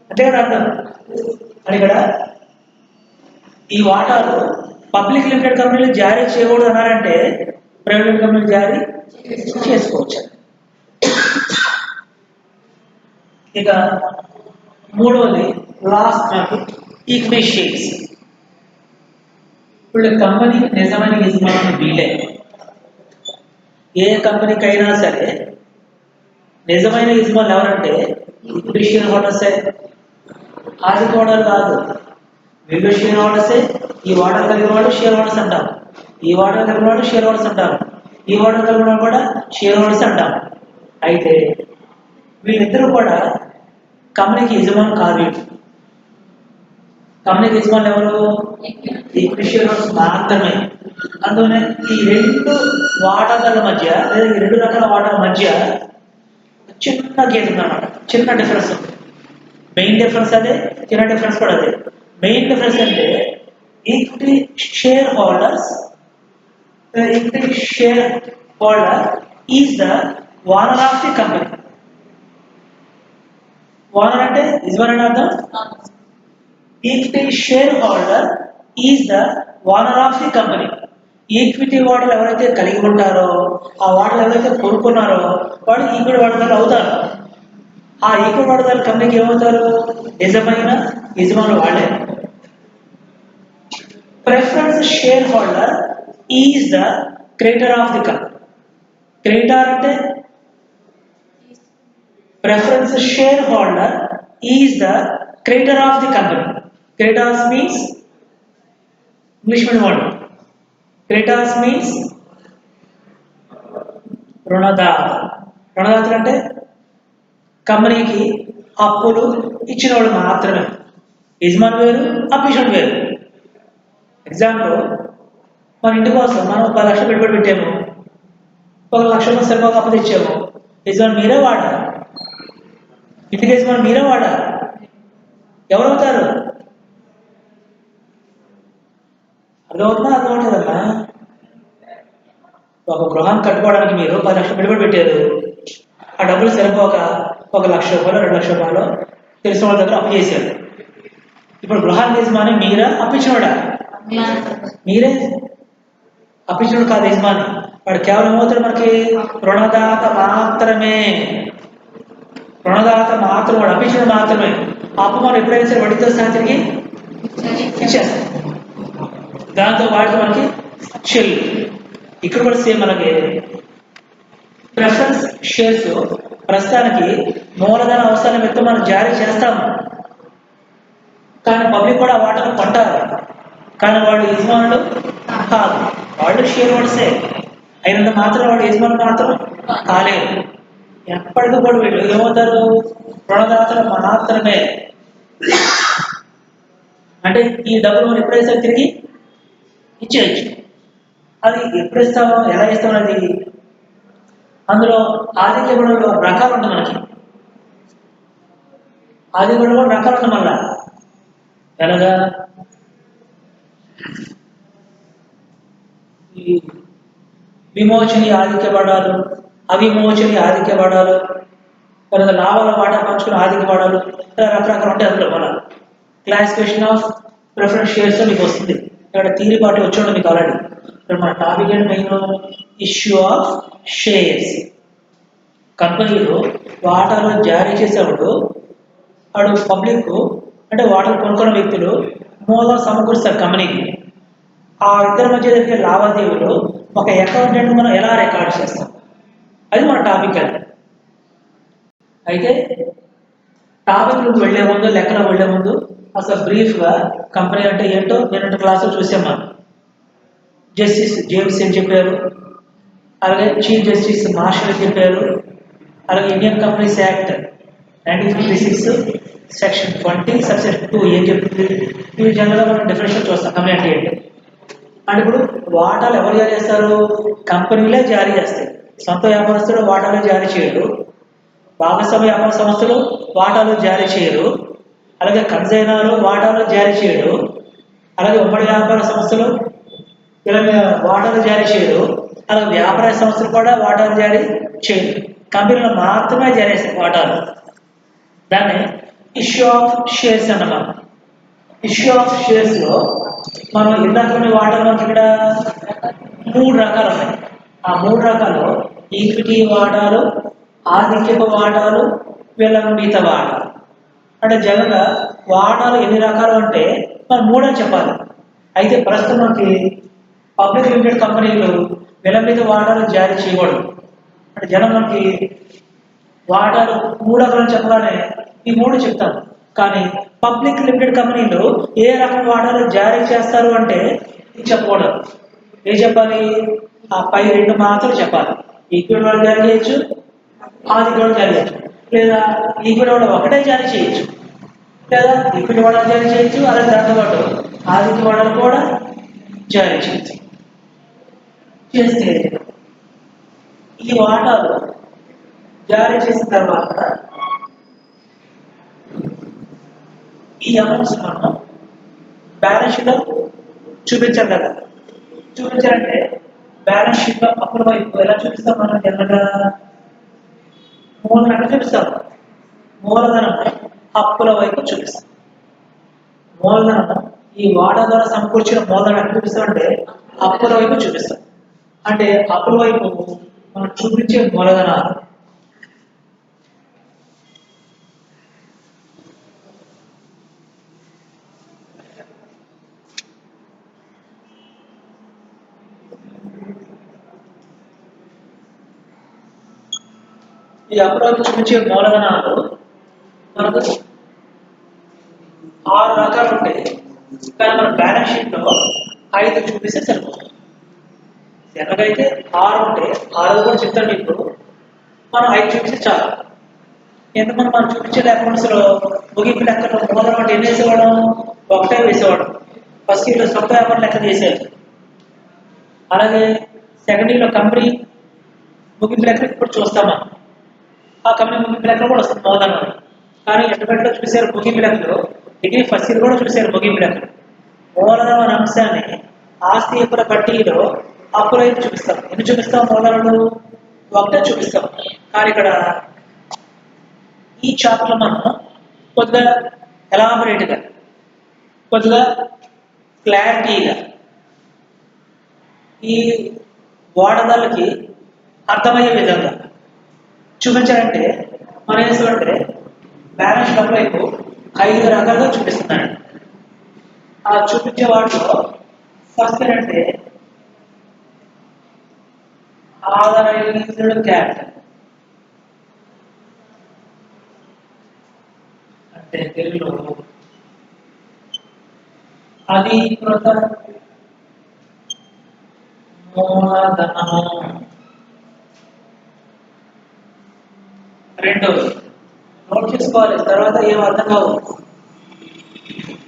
అంతే కదా అర్థం. అని ఇక్కడ ఈ వాటాలు పబ్లిక్ లిమిటెడ్ కంపెనీలు జారీ చేయకూడదు అన్నారంటే ప్రైవేట్ కంపెనీలు జారీ చేసుకోవచ్చు. ఇక మూడవది లాస్ట్ నాకు ఈక్విటీ షేర్స్. ఇప్పుడు కంపెనీ నిజమైన యజమానులు వీలే. ఏ కంపెనీకైనా సరే నిజమైన యజమానులు ఎవరంటే ఈక్విటీ షేర్ హోల్డర్సే. ఆర్థిక వాటాలు కాదు, వీళ్ళు షేర్ హోల్డర్సే. ఈ వాటాలు కలిగిన వాళ్ళు షేర్ హోల్డర్స్ అంటాం, ఈ వాటాలు కలిగిన వాళ్ళు షేర్ హోల్డర్స్ అంటాం, ఈ వాటాలు కలిగిన వాళ్ళు కూడా షేర్ హోల్డర్స్ అంటాం. అయితే వీళ్ళిద్దరూ కూడా కంపెనీకి యజమాని కాదు. కంపెనీకి యజమానులు ఎవరు? ఈక్విటీ షేర్ హోల్డర్స్ మాత్రమే. అందువల్ల ఈ రెండు వాటాదారుల మధ్య లేదా ఈ రెండు రకాల వాటాల మధ్య చిన్న గీత ఉందన్నమాట, చిన్న డిఫరెన్స్. మెయిన్ డిఫరెన్స్ అదే, చిన్న డిఫరెన్స్ కూడా అదే. మెయిన్ డిఫరెన్స్ అంటే equity share holders, equity share holder is the owner of the company. Owner అంటే యజమాని అర్థం. Equity share holder is the owner of the company. Equity వాటాలు ఎవరైతే కలిగి ఉంటారో, ఆ వాటాలు ఎవరైతే కొనుక్కున్నారో వాడు ఈక్విటీ వాటాదారులు అవుతారు. ఆ ఈక్విటీ వాటాదారుల కంపెనీకి ఏమవుతారు? నిజమైన యజమానులు వాళ్ళే. Preference share holder is the creditor of the company. Creditor అంటే preference share holder is the creditor of the company. Creditors means English medium word. Creditors means రుణదాత. రుణదాతలు అంటే కంపెనీకి అప్పులు ఇచ్చిన వాళ్ళు మాత్రమే. యజమాని వేరు, అప్పిషన్ వేరు. ఎగ్జాంపుల్, మన ఇంటి కోసం మనం 10 లక్షలు పెట్టుబడి పెట్టాము, 1 లక్షలు సరిపోక అప్పు తెచ్చాము. యజమాని మీరే వాడా, ఇంటికి యజమాని మీరే వాడా, ఎవరవుతారు? అర్థమవుతుందా? అర్థమవుతుందమ్మా. ఒక గృహాన్ని కట్టుకోవడానికి మీరు 10 లక్షలు పెట్టుబడి పెట్టారు. ఆ డబ్బులు సరిపోక 1 లక్ష రూపాయలు 2 లక్షల రూపాయలు తెలిసిన వాళ్ళ దగ్గర అప్పు చేశారు. ఇప్పుడు గృహానికి యజమాని మీరా, అప్పించినవాడా? మీరే. అప్పించినోడు కాదు యజమాని. వాడు కేవలం ఏమవుతాడు? మనకి రుణదాత మాత్రమే. రుణదాత మాత్రం, వాడు అప్పించినోడు మాత్రమే. అప్పు మనం ఎప్పుడైనా సరే వడ్డీతో సహా తిరిగి ఇచ్చేస్తాం. దాంతో వాడికి మనకి చెల్లు. ఇక్కడ కూడా సేమ్ అలాగే ప్రిఫరెన్స్ షేర్స్ ప్రస్తుతానికి మూలధన అవసరాల నిమిత్తం మనం జారీ చేస్తాము. కానీ పబ్లిక్ కూడా వాటాను కొంటారు. కానీ వాళ్ళు యజమానులు కాదు, వాళ్ళు షేర్ హోల్డర్సే. అయినంత మాత్రం వాళ్ళు యజమానులు మాత్రం కాలేదు. ఎప్పటికీ కూడా వీళ్ళు ఏమవుతారు? రుణదాతలు మాత్రమే. అంటే ఈ డబ్బులు మనం ఎప్పుడైతే తిరిగి ఇచ్చేయచ్చు. అది ఎప్పుడు ఇస్తామో, ఎలా ఇస్తామో అది అందులో ఆర్థిక ఇవ్వడంలో రకాలు ఉంటాయి. మనకి ఆర్థిక ఇవ్వడంలో రకాలు ఉంటాయి. మళ్ళా ఎలాగా ఈ విమోచని ఆధిక్య పడాలు, అవిమోచని ఆధిక్య పడాలు, తర్వాత లాభాల వాటా పంచుకుని ఆధిక్య పడాలు, రకరకాలు ఉంటాయి. అందులో మన క్లాసిఫికేషన్ ఆఫ్ ప్రిఫరెన్స్ షేర్స్ మీకు వస్తుంది. ఇక్కడ థియరీ పార్టీ వచ్చి మీకు ఆల్రెడీ. ఇక్కడ మన topic and main issue of shares. కంపెనీలు వాటాలు జారీ చేసేవాడు వాడు పబ్లిక్ అంటే వాటాలు కొనుక్కున్న వ్యక్తులు మూలం సమకూరుస్తారు కంపెనీకి. ఆ ఇద్దరి మధ్య జరిగే లావాదేవీలు ఒక అకౌంటెంట్ మనం ఎలా రికార్డ్ చేస్తాం, అది మన టాపిక్. అది అయితే టాపిక్లకు వెళ్లే ముందు, లెక్కలకు వెళ్లే ముందు అసలు బ్రీఫ్గా కంపెనీ అంటే ఏంటో నేను క్లాసులో చూసాం. మనం జస్టిస్ జేమ్స్ ఏం చెప్పారు, అలాగే చీఫ్ జస్టిస్ మార్షల్ చెప్పారు, అలాగే Indian companies act 1956 section 20 subsection 2 ఏం చెప్తుంది. ఇవి జనరల్గా మనం డిఫరెన్షియల్ చూస్తాం. కంపెనీ అంటే ఏంటి అంటే ఇప్పుడు వాటాలు ఎవరు జారీ చేస్తారు? కంపెనీలే జారీ చేస్తాయి. సొంత వ్యాపారస్తుడు వాటాలే జారీ చేయడు. భాగస్వామ్య వ్యాపార సంస్థలు వాటాలు జారీ చేయరు, అలాగే కన్సైనర్లు వాటాలు జారీ చేయడు, అలాగే ఉమ్మడి వ్యాపార సంస్థలు వాటాలు జారీ చేయరు, అలాగే వ్యాపార సంస్థలు కూడా వాటాలు జారీ చేయరు. కంపెనీలో మాత్రమే జారీ చేస్తారు వాటాలు. దాన్ని ఇష్యూ ఆఫ్ షేర్స్ అన్నమాట. ఇష్యూ ఆఫ్ షేర్స్ లో మనం ఎన్ని రకమైన వాటాలు మనకి ఇక్కడ 3 రకాలు ఉన్నాయి. ఆ 3 రకాలు ఈక్విటీ వాటాలు, ఆధిక్యపు వాటాలు, విలంబిత వాటాలు. అంటే జనరల్గా వాటాలు ఎన్ని రకాలు అంటే మనం 3 అని చెప్పాలి. అయితే ప్రస్తుతం మనకి పబ్లిక్ లిమిటెడ్ కంపెనీలు విలంబిత వాటాలు జారీ చేయకూడదు. అంటే జనం మనకి వాటాలు 3 రకాలు చెప్పగానే ఈ 3 చెప్తాం. కానీ పబ్లిక్ లిమిటెడ్ కంపెనీలు ఏ రకం వాటాలు జారీ చేస్తారు అంటే ఇది చెప్పకూడదు. ఏం చెప్పాలి? ఆ పై 2 మాత్రం చెప్పాలి. ఈక్విటీ వాటాలు జారీ చేయొచ్చు, ఆధిక్య వాటాలు జారీ చేయొచ్చు, లేదా ఈక్విటీ వాటాలు ఒకటే జారీ చేయొచ్చు, లేదా ఈక్విటీ వాటాలు జారీ చేయొచ్చు, అలాగే దాంతోపాటు ఆధిక్య వాటాలు కూడా జారీ చేయొచ్చు. చేస్తే ఈ వాటాలు జారీ చేసిన తర్వాత ఈ అమౌంట్స్ మనం బ్యాలెన్స్ షీట్లో చూపించాలి కదా. చూపించాలంటే బ్యాలెన్స్ షీట్లో అప్పుల వైపు ఎలా చూపిస్తాం మనం? జనరల్గా మూలధనం చూపిస్తాం. మూలధనం అప్పుల వైపు చూపిస్తాం. మూలధనం ఈ వాటా ద్వారా సమకూర్చిన మూలధనం చూపిస్తామంటే అప్పుల వైపు చూపిస్తాం. అంటే అప్పుల వైపు మనం చూపించే మూలధనాలు ఈ అప్పుల వైపు చూపించే మూలధనాలు మనకు 6 రకాలు ఉంటాయి. కానీ మన బ్యాలెన్స్ షీట్లో 5 చూపిస్తే సరిపోతుంది. ఎలాగైతే 6 ఉంటే 6 కూడా చెప్తాను మీకు. మనం 5 చూపిస్తే చాలు. ఎందుకంటే మనం చూపించే అకౌంట్స్ లో ముగింపు లెక్కలో మూలధనం అంటే ఎన్ని వేసేవాడు? ఒకటే వేసేవాడు. ఫస్ట్ ఇయర్లో సొంత వ్యాపారం లెక్క చేసేది. అలాగే సెకండ్ ఇయర్లో కంపెనీ ముగింపు లెక్క ఇప్పుడు చూస్తామా, ఆ కంపెనీ ముగింపు లెక్కలు కూడా వస్తుంది మూలధనం. కానీ ఇంటర్మీడియట్లో చూసారు ముగింపు లెక్కలు, డిగ్రీ ఫస్ట్ ఇయర్ కూడా చూసారు ముగింపు లెక్కలు. మూలధనం అనే అంశాన్ని ఆస్తి అప్పుల పట్టీలో అప్పుల వైపు చూపిస్తాం. ఎన్ని చూపిస్తాం? మూలధనాలు ఒకటే చూపిస్తాం. కానీ ఇక్కడ ఈ చాప్టర్లో మనం కొద్దిగా ఎలాబరేట్గా, కొద్దిగా క్లారిటీగా ఈ వాడదాలకి అర్థమయ్యే విధంగా చూపించాలంటే మనం ఏం చేస్తామంటే బ్యాలెన్స్ షీట్ వైపు 5 రకాలుగా చూపిస్తున్నాడు. ఆ చూపించే వాటిలో ఫస్ట్ ఏంటంటే ఆథరైజ్డ్ క్యాపిటల్. అంటే తెలుగులో అధీకృత మూలధనము. రెండవది నోట్ చేసుకోవాలి, తర్వాత ఏం అర్థం కావు.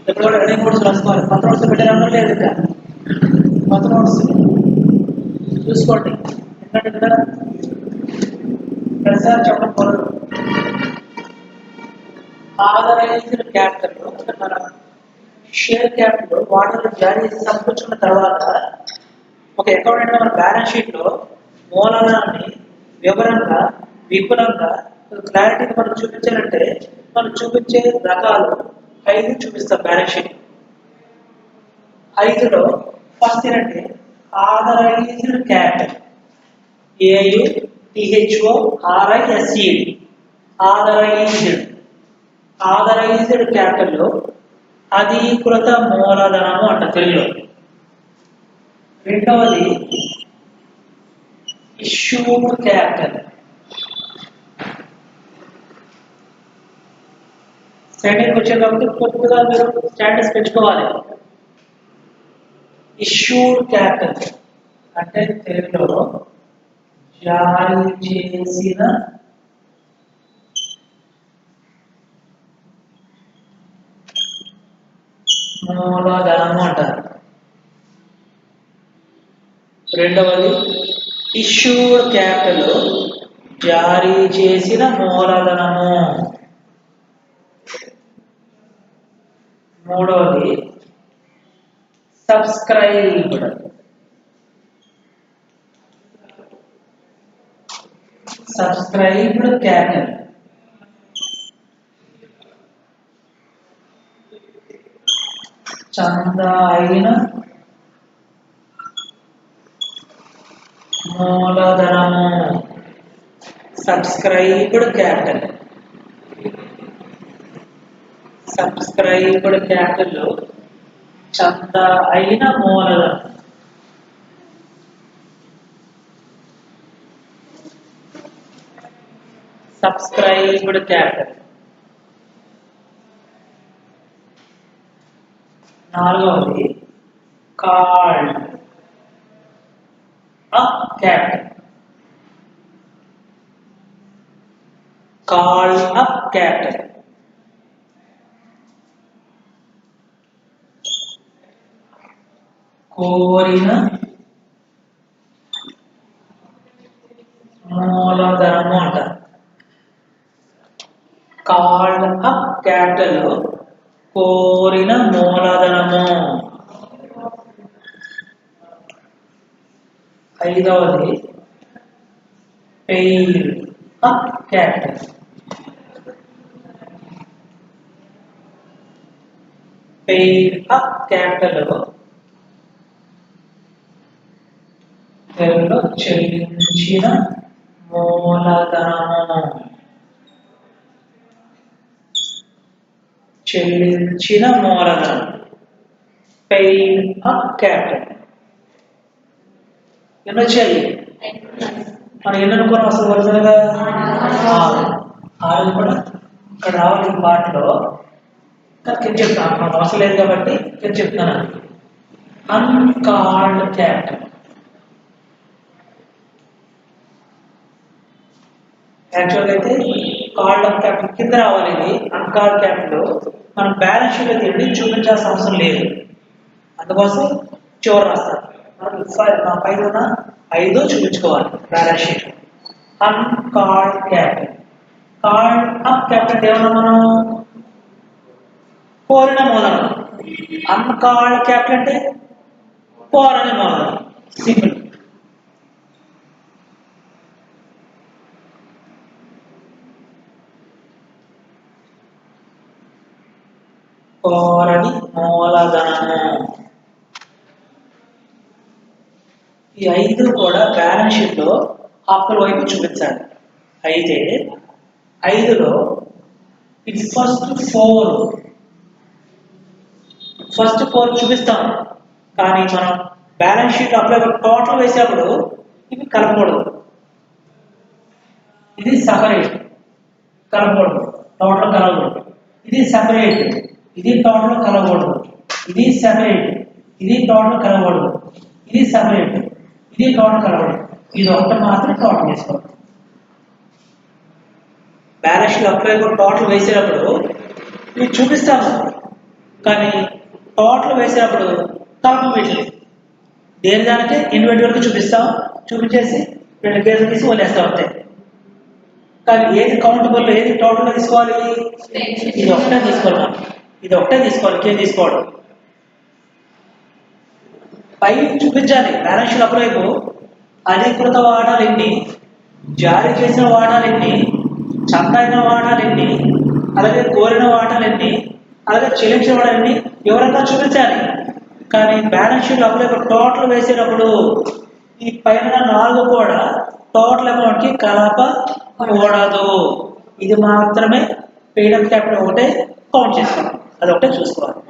ఎప్పుడు రన్నింగ్ నోట్స్ రాసుకోవాలి. కొత్త నోట్స్ పెట్టారన్నా లేదు, ఇంకా కొత్త నోట్స్ చూసుకోండి. ఎందుకంటే ఇక్కడ ప్రతిసారి చెప్పకూడదు. ఆథరైజ్డ్ క్యాపిటల్ మన షేర్ క్యాపిటల్ వాటాలు జారీ చేసి సమకూర్చుకున్న తర్వాత ఒక అకౌంటెంట్ మన బ్యాలెన్స్ షీట్లో మూలధనాన్ని వివరంగా, విపులంగా, క్లారిటీగా మనం చూపించాలంటే మనం చూపించే రకాలు 5 చూపిస్తాం బ్యాలెన్స్ షీట్. 5లో ఫస్ట్ ఏంటంటే ఆథరైజ్డ్ క్యాపిటల్. AUTHORISED. ఆథరైజ్డ్ క్యాపిటల్లో అధీకృత మూలధనము అంట తెలుగులో. రెండవది ఇష్యూడ్ క్యాపిటల్. సెకండ్ క్వశ్చన్ కాబట్టి కొద్దిగా మీరు స్టాండర్డ్స్ పెంచుకోవాలి. ఇష్యూడ్ క్యాపిటల్ అంటే తెలుగులో జారీ చేసిన మూలధనము అంటారు. రెండవది ఇష్యూడ్ క్యాపిటల్ జారీ చేసిన మూలధనము. మూడవది సబ్స్క్రైబ్డ్. Subscribed capital. చందా అయిన మూలధనము. Subscribed capital. సబ్స్క్రైబ్డ్ క్యాపిటల్ చందా అయిన మూలధనం. Subscribed capital. నాలుగవది called up capital. Called up capital. కోరిన మూలధనము అంటారు. కాల్డ్ అప్ క్యాపిటల్ కోరిన మూలధనము. ఐదవది paid up capital. Paid up capital తెలుగులో చెల్లించిన మూలధనము. చెల్లించిన మూలధనం. Paid up capital. ఎన్ని వచ్చాయి? మనం ఎన్ని అనుకున్నాం అసలు వరుసగా? 6 కూడా ఇక్కడ రావాలి ఈ పాటలో. కింద చెప్తాను, మనకు అవసరం లేదు కాబట్టి కింద చెప్తాను. Uncalled capital. యాక్చువల్గా అయితే కాల్డ్ అప్ క్యాపిటల్ కింద రావాలి. ఇది అన్కాల్డ్ క్యాపిటల్ మనం బ్యాలెన్స్ షీట్ అయితే ఎన్ని చూపించాల్సిన అవసరం లేదు, అందుకోసం చివరి రాస్తారు. మనం పైన ఉన్న 5 చూపించుకోవాలి balance sheet. Uncalled capital. Called up capital ఏమన్నా మనం కోరిన మూలధనం. అన్కాల్డ్ క్యాపిటల్ అంటే కోరని మూలధనం. సింపుల్. కోరని మూలధనము. ఈ 5 కూడా బ్యాలెన్స్ షీట్ లో అప్పుల వైపు చూపించాలి. అయితే 5లో ఇది ఫస్ట్ 4 చూపిస్తాం, కానీ మనం బ్యాలెన్స్ షీట్ అప్లై టోటల్ వేసేప్పుడు ఇవి కలపకూడదు. ఇది సపరేట్, కలపకూడదు. టోటల్ కలవకూడదు. ఇది సపరేట్, ఇది టోటల్ కలవకూడదు. ఇది సపరేట్, ఇది టోటల్ కలవకూడదు. ఇది సపరేట్, ఇది టోటల్ కలవకూడదు. ఇది ఒకటి మాత్రం టోటల్ చేసుకోవాలి. బ్యాలెన్స్ షీట్ అప్లై టోటల్ వేసేటప్పుడు ఇవి చూపిస్తాము, కానీ టోటల్ వేసేటప్పుడు కలపం పెట్టలేదు. దేని దానికి ఇండివిజువల్గా చూపిస్తాం, చూపించేసి 2 పేజీలు తీసి వదిలేస్తాం అంతే. కానీ ఏది కౌంటబుల్, ఏది టోటల్ తీసుకోవాలి? ఇది ఒకటే తీసుకోవాలి. ఇది ఒకటే తీసుకోవాలి, ఇంకేం తీసుకోవడం. పై చూపించాలి బ్యాలెన్స్ షీట్ అప్లై అధికృత వాటాలు ఎన్ని, జారీ చేసిన వాటాలు ఎన్ని, చందైన వాటాలు ఎన్ని, అలాగే కోరిన వాటాలు ఎన్ని, అలాగే చెల్లించిన వాటాలు ఎన్ని వివరంగా చూపించాలి. కానీ బ్యాలెన్స్ షీట్ అప్లై టోటల్ వేసేటప్పుడు ఈ పైన 4 కూడా టోటల్ అమౌంట్ కి కలపకూడదు. ఇది మాత్రమే పెయిడ్ అప్ క్యాపిటల్ ఒకటే కౌంట్ చేసుకోవాలి, అది ఒకటే చూసుకోవాలి.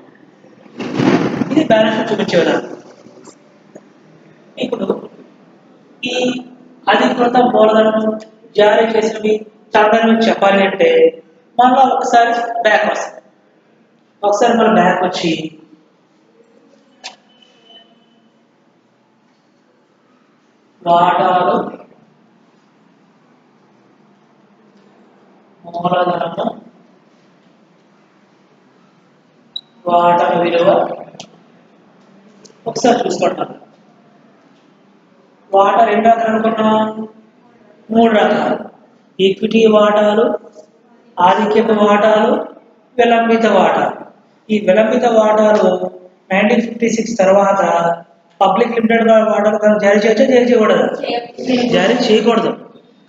ఇది బ్యాలెన్స్ షీట్ చూపించే విధానం. ఇప్పుడు ఈ అధికృత మూలధనం జారీ చేసినవి చదవడానికి చెప్పాలి అంటే మళ్ళీ ఒకసారి బ్యాక్ వస్తుంది. ఒకసారి మనం బ్యాక్ వచ్చి వాటాలు మూలధనము వాటాల విలువ ఒకసారి చూసుకుంటాం. వాటా 2 రకాలు అనుకున్నాం, 3 రకాలు. ఈక్విటీ వాటాలు, ఆధిక్యత వాటాలు, విలంబిత వాటాలు. ఈ విలంబిత వాటాలు 1956 తర్వాత పబ్లిక్ లిమిటెడ్ వాటాలు జారీ చేయొచ్చా, జారీ చేయకూడదు? జారీ చేయకూడదు.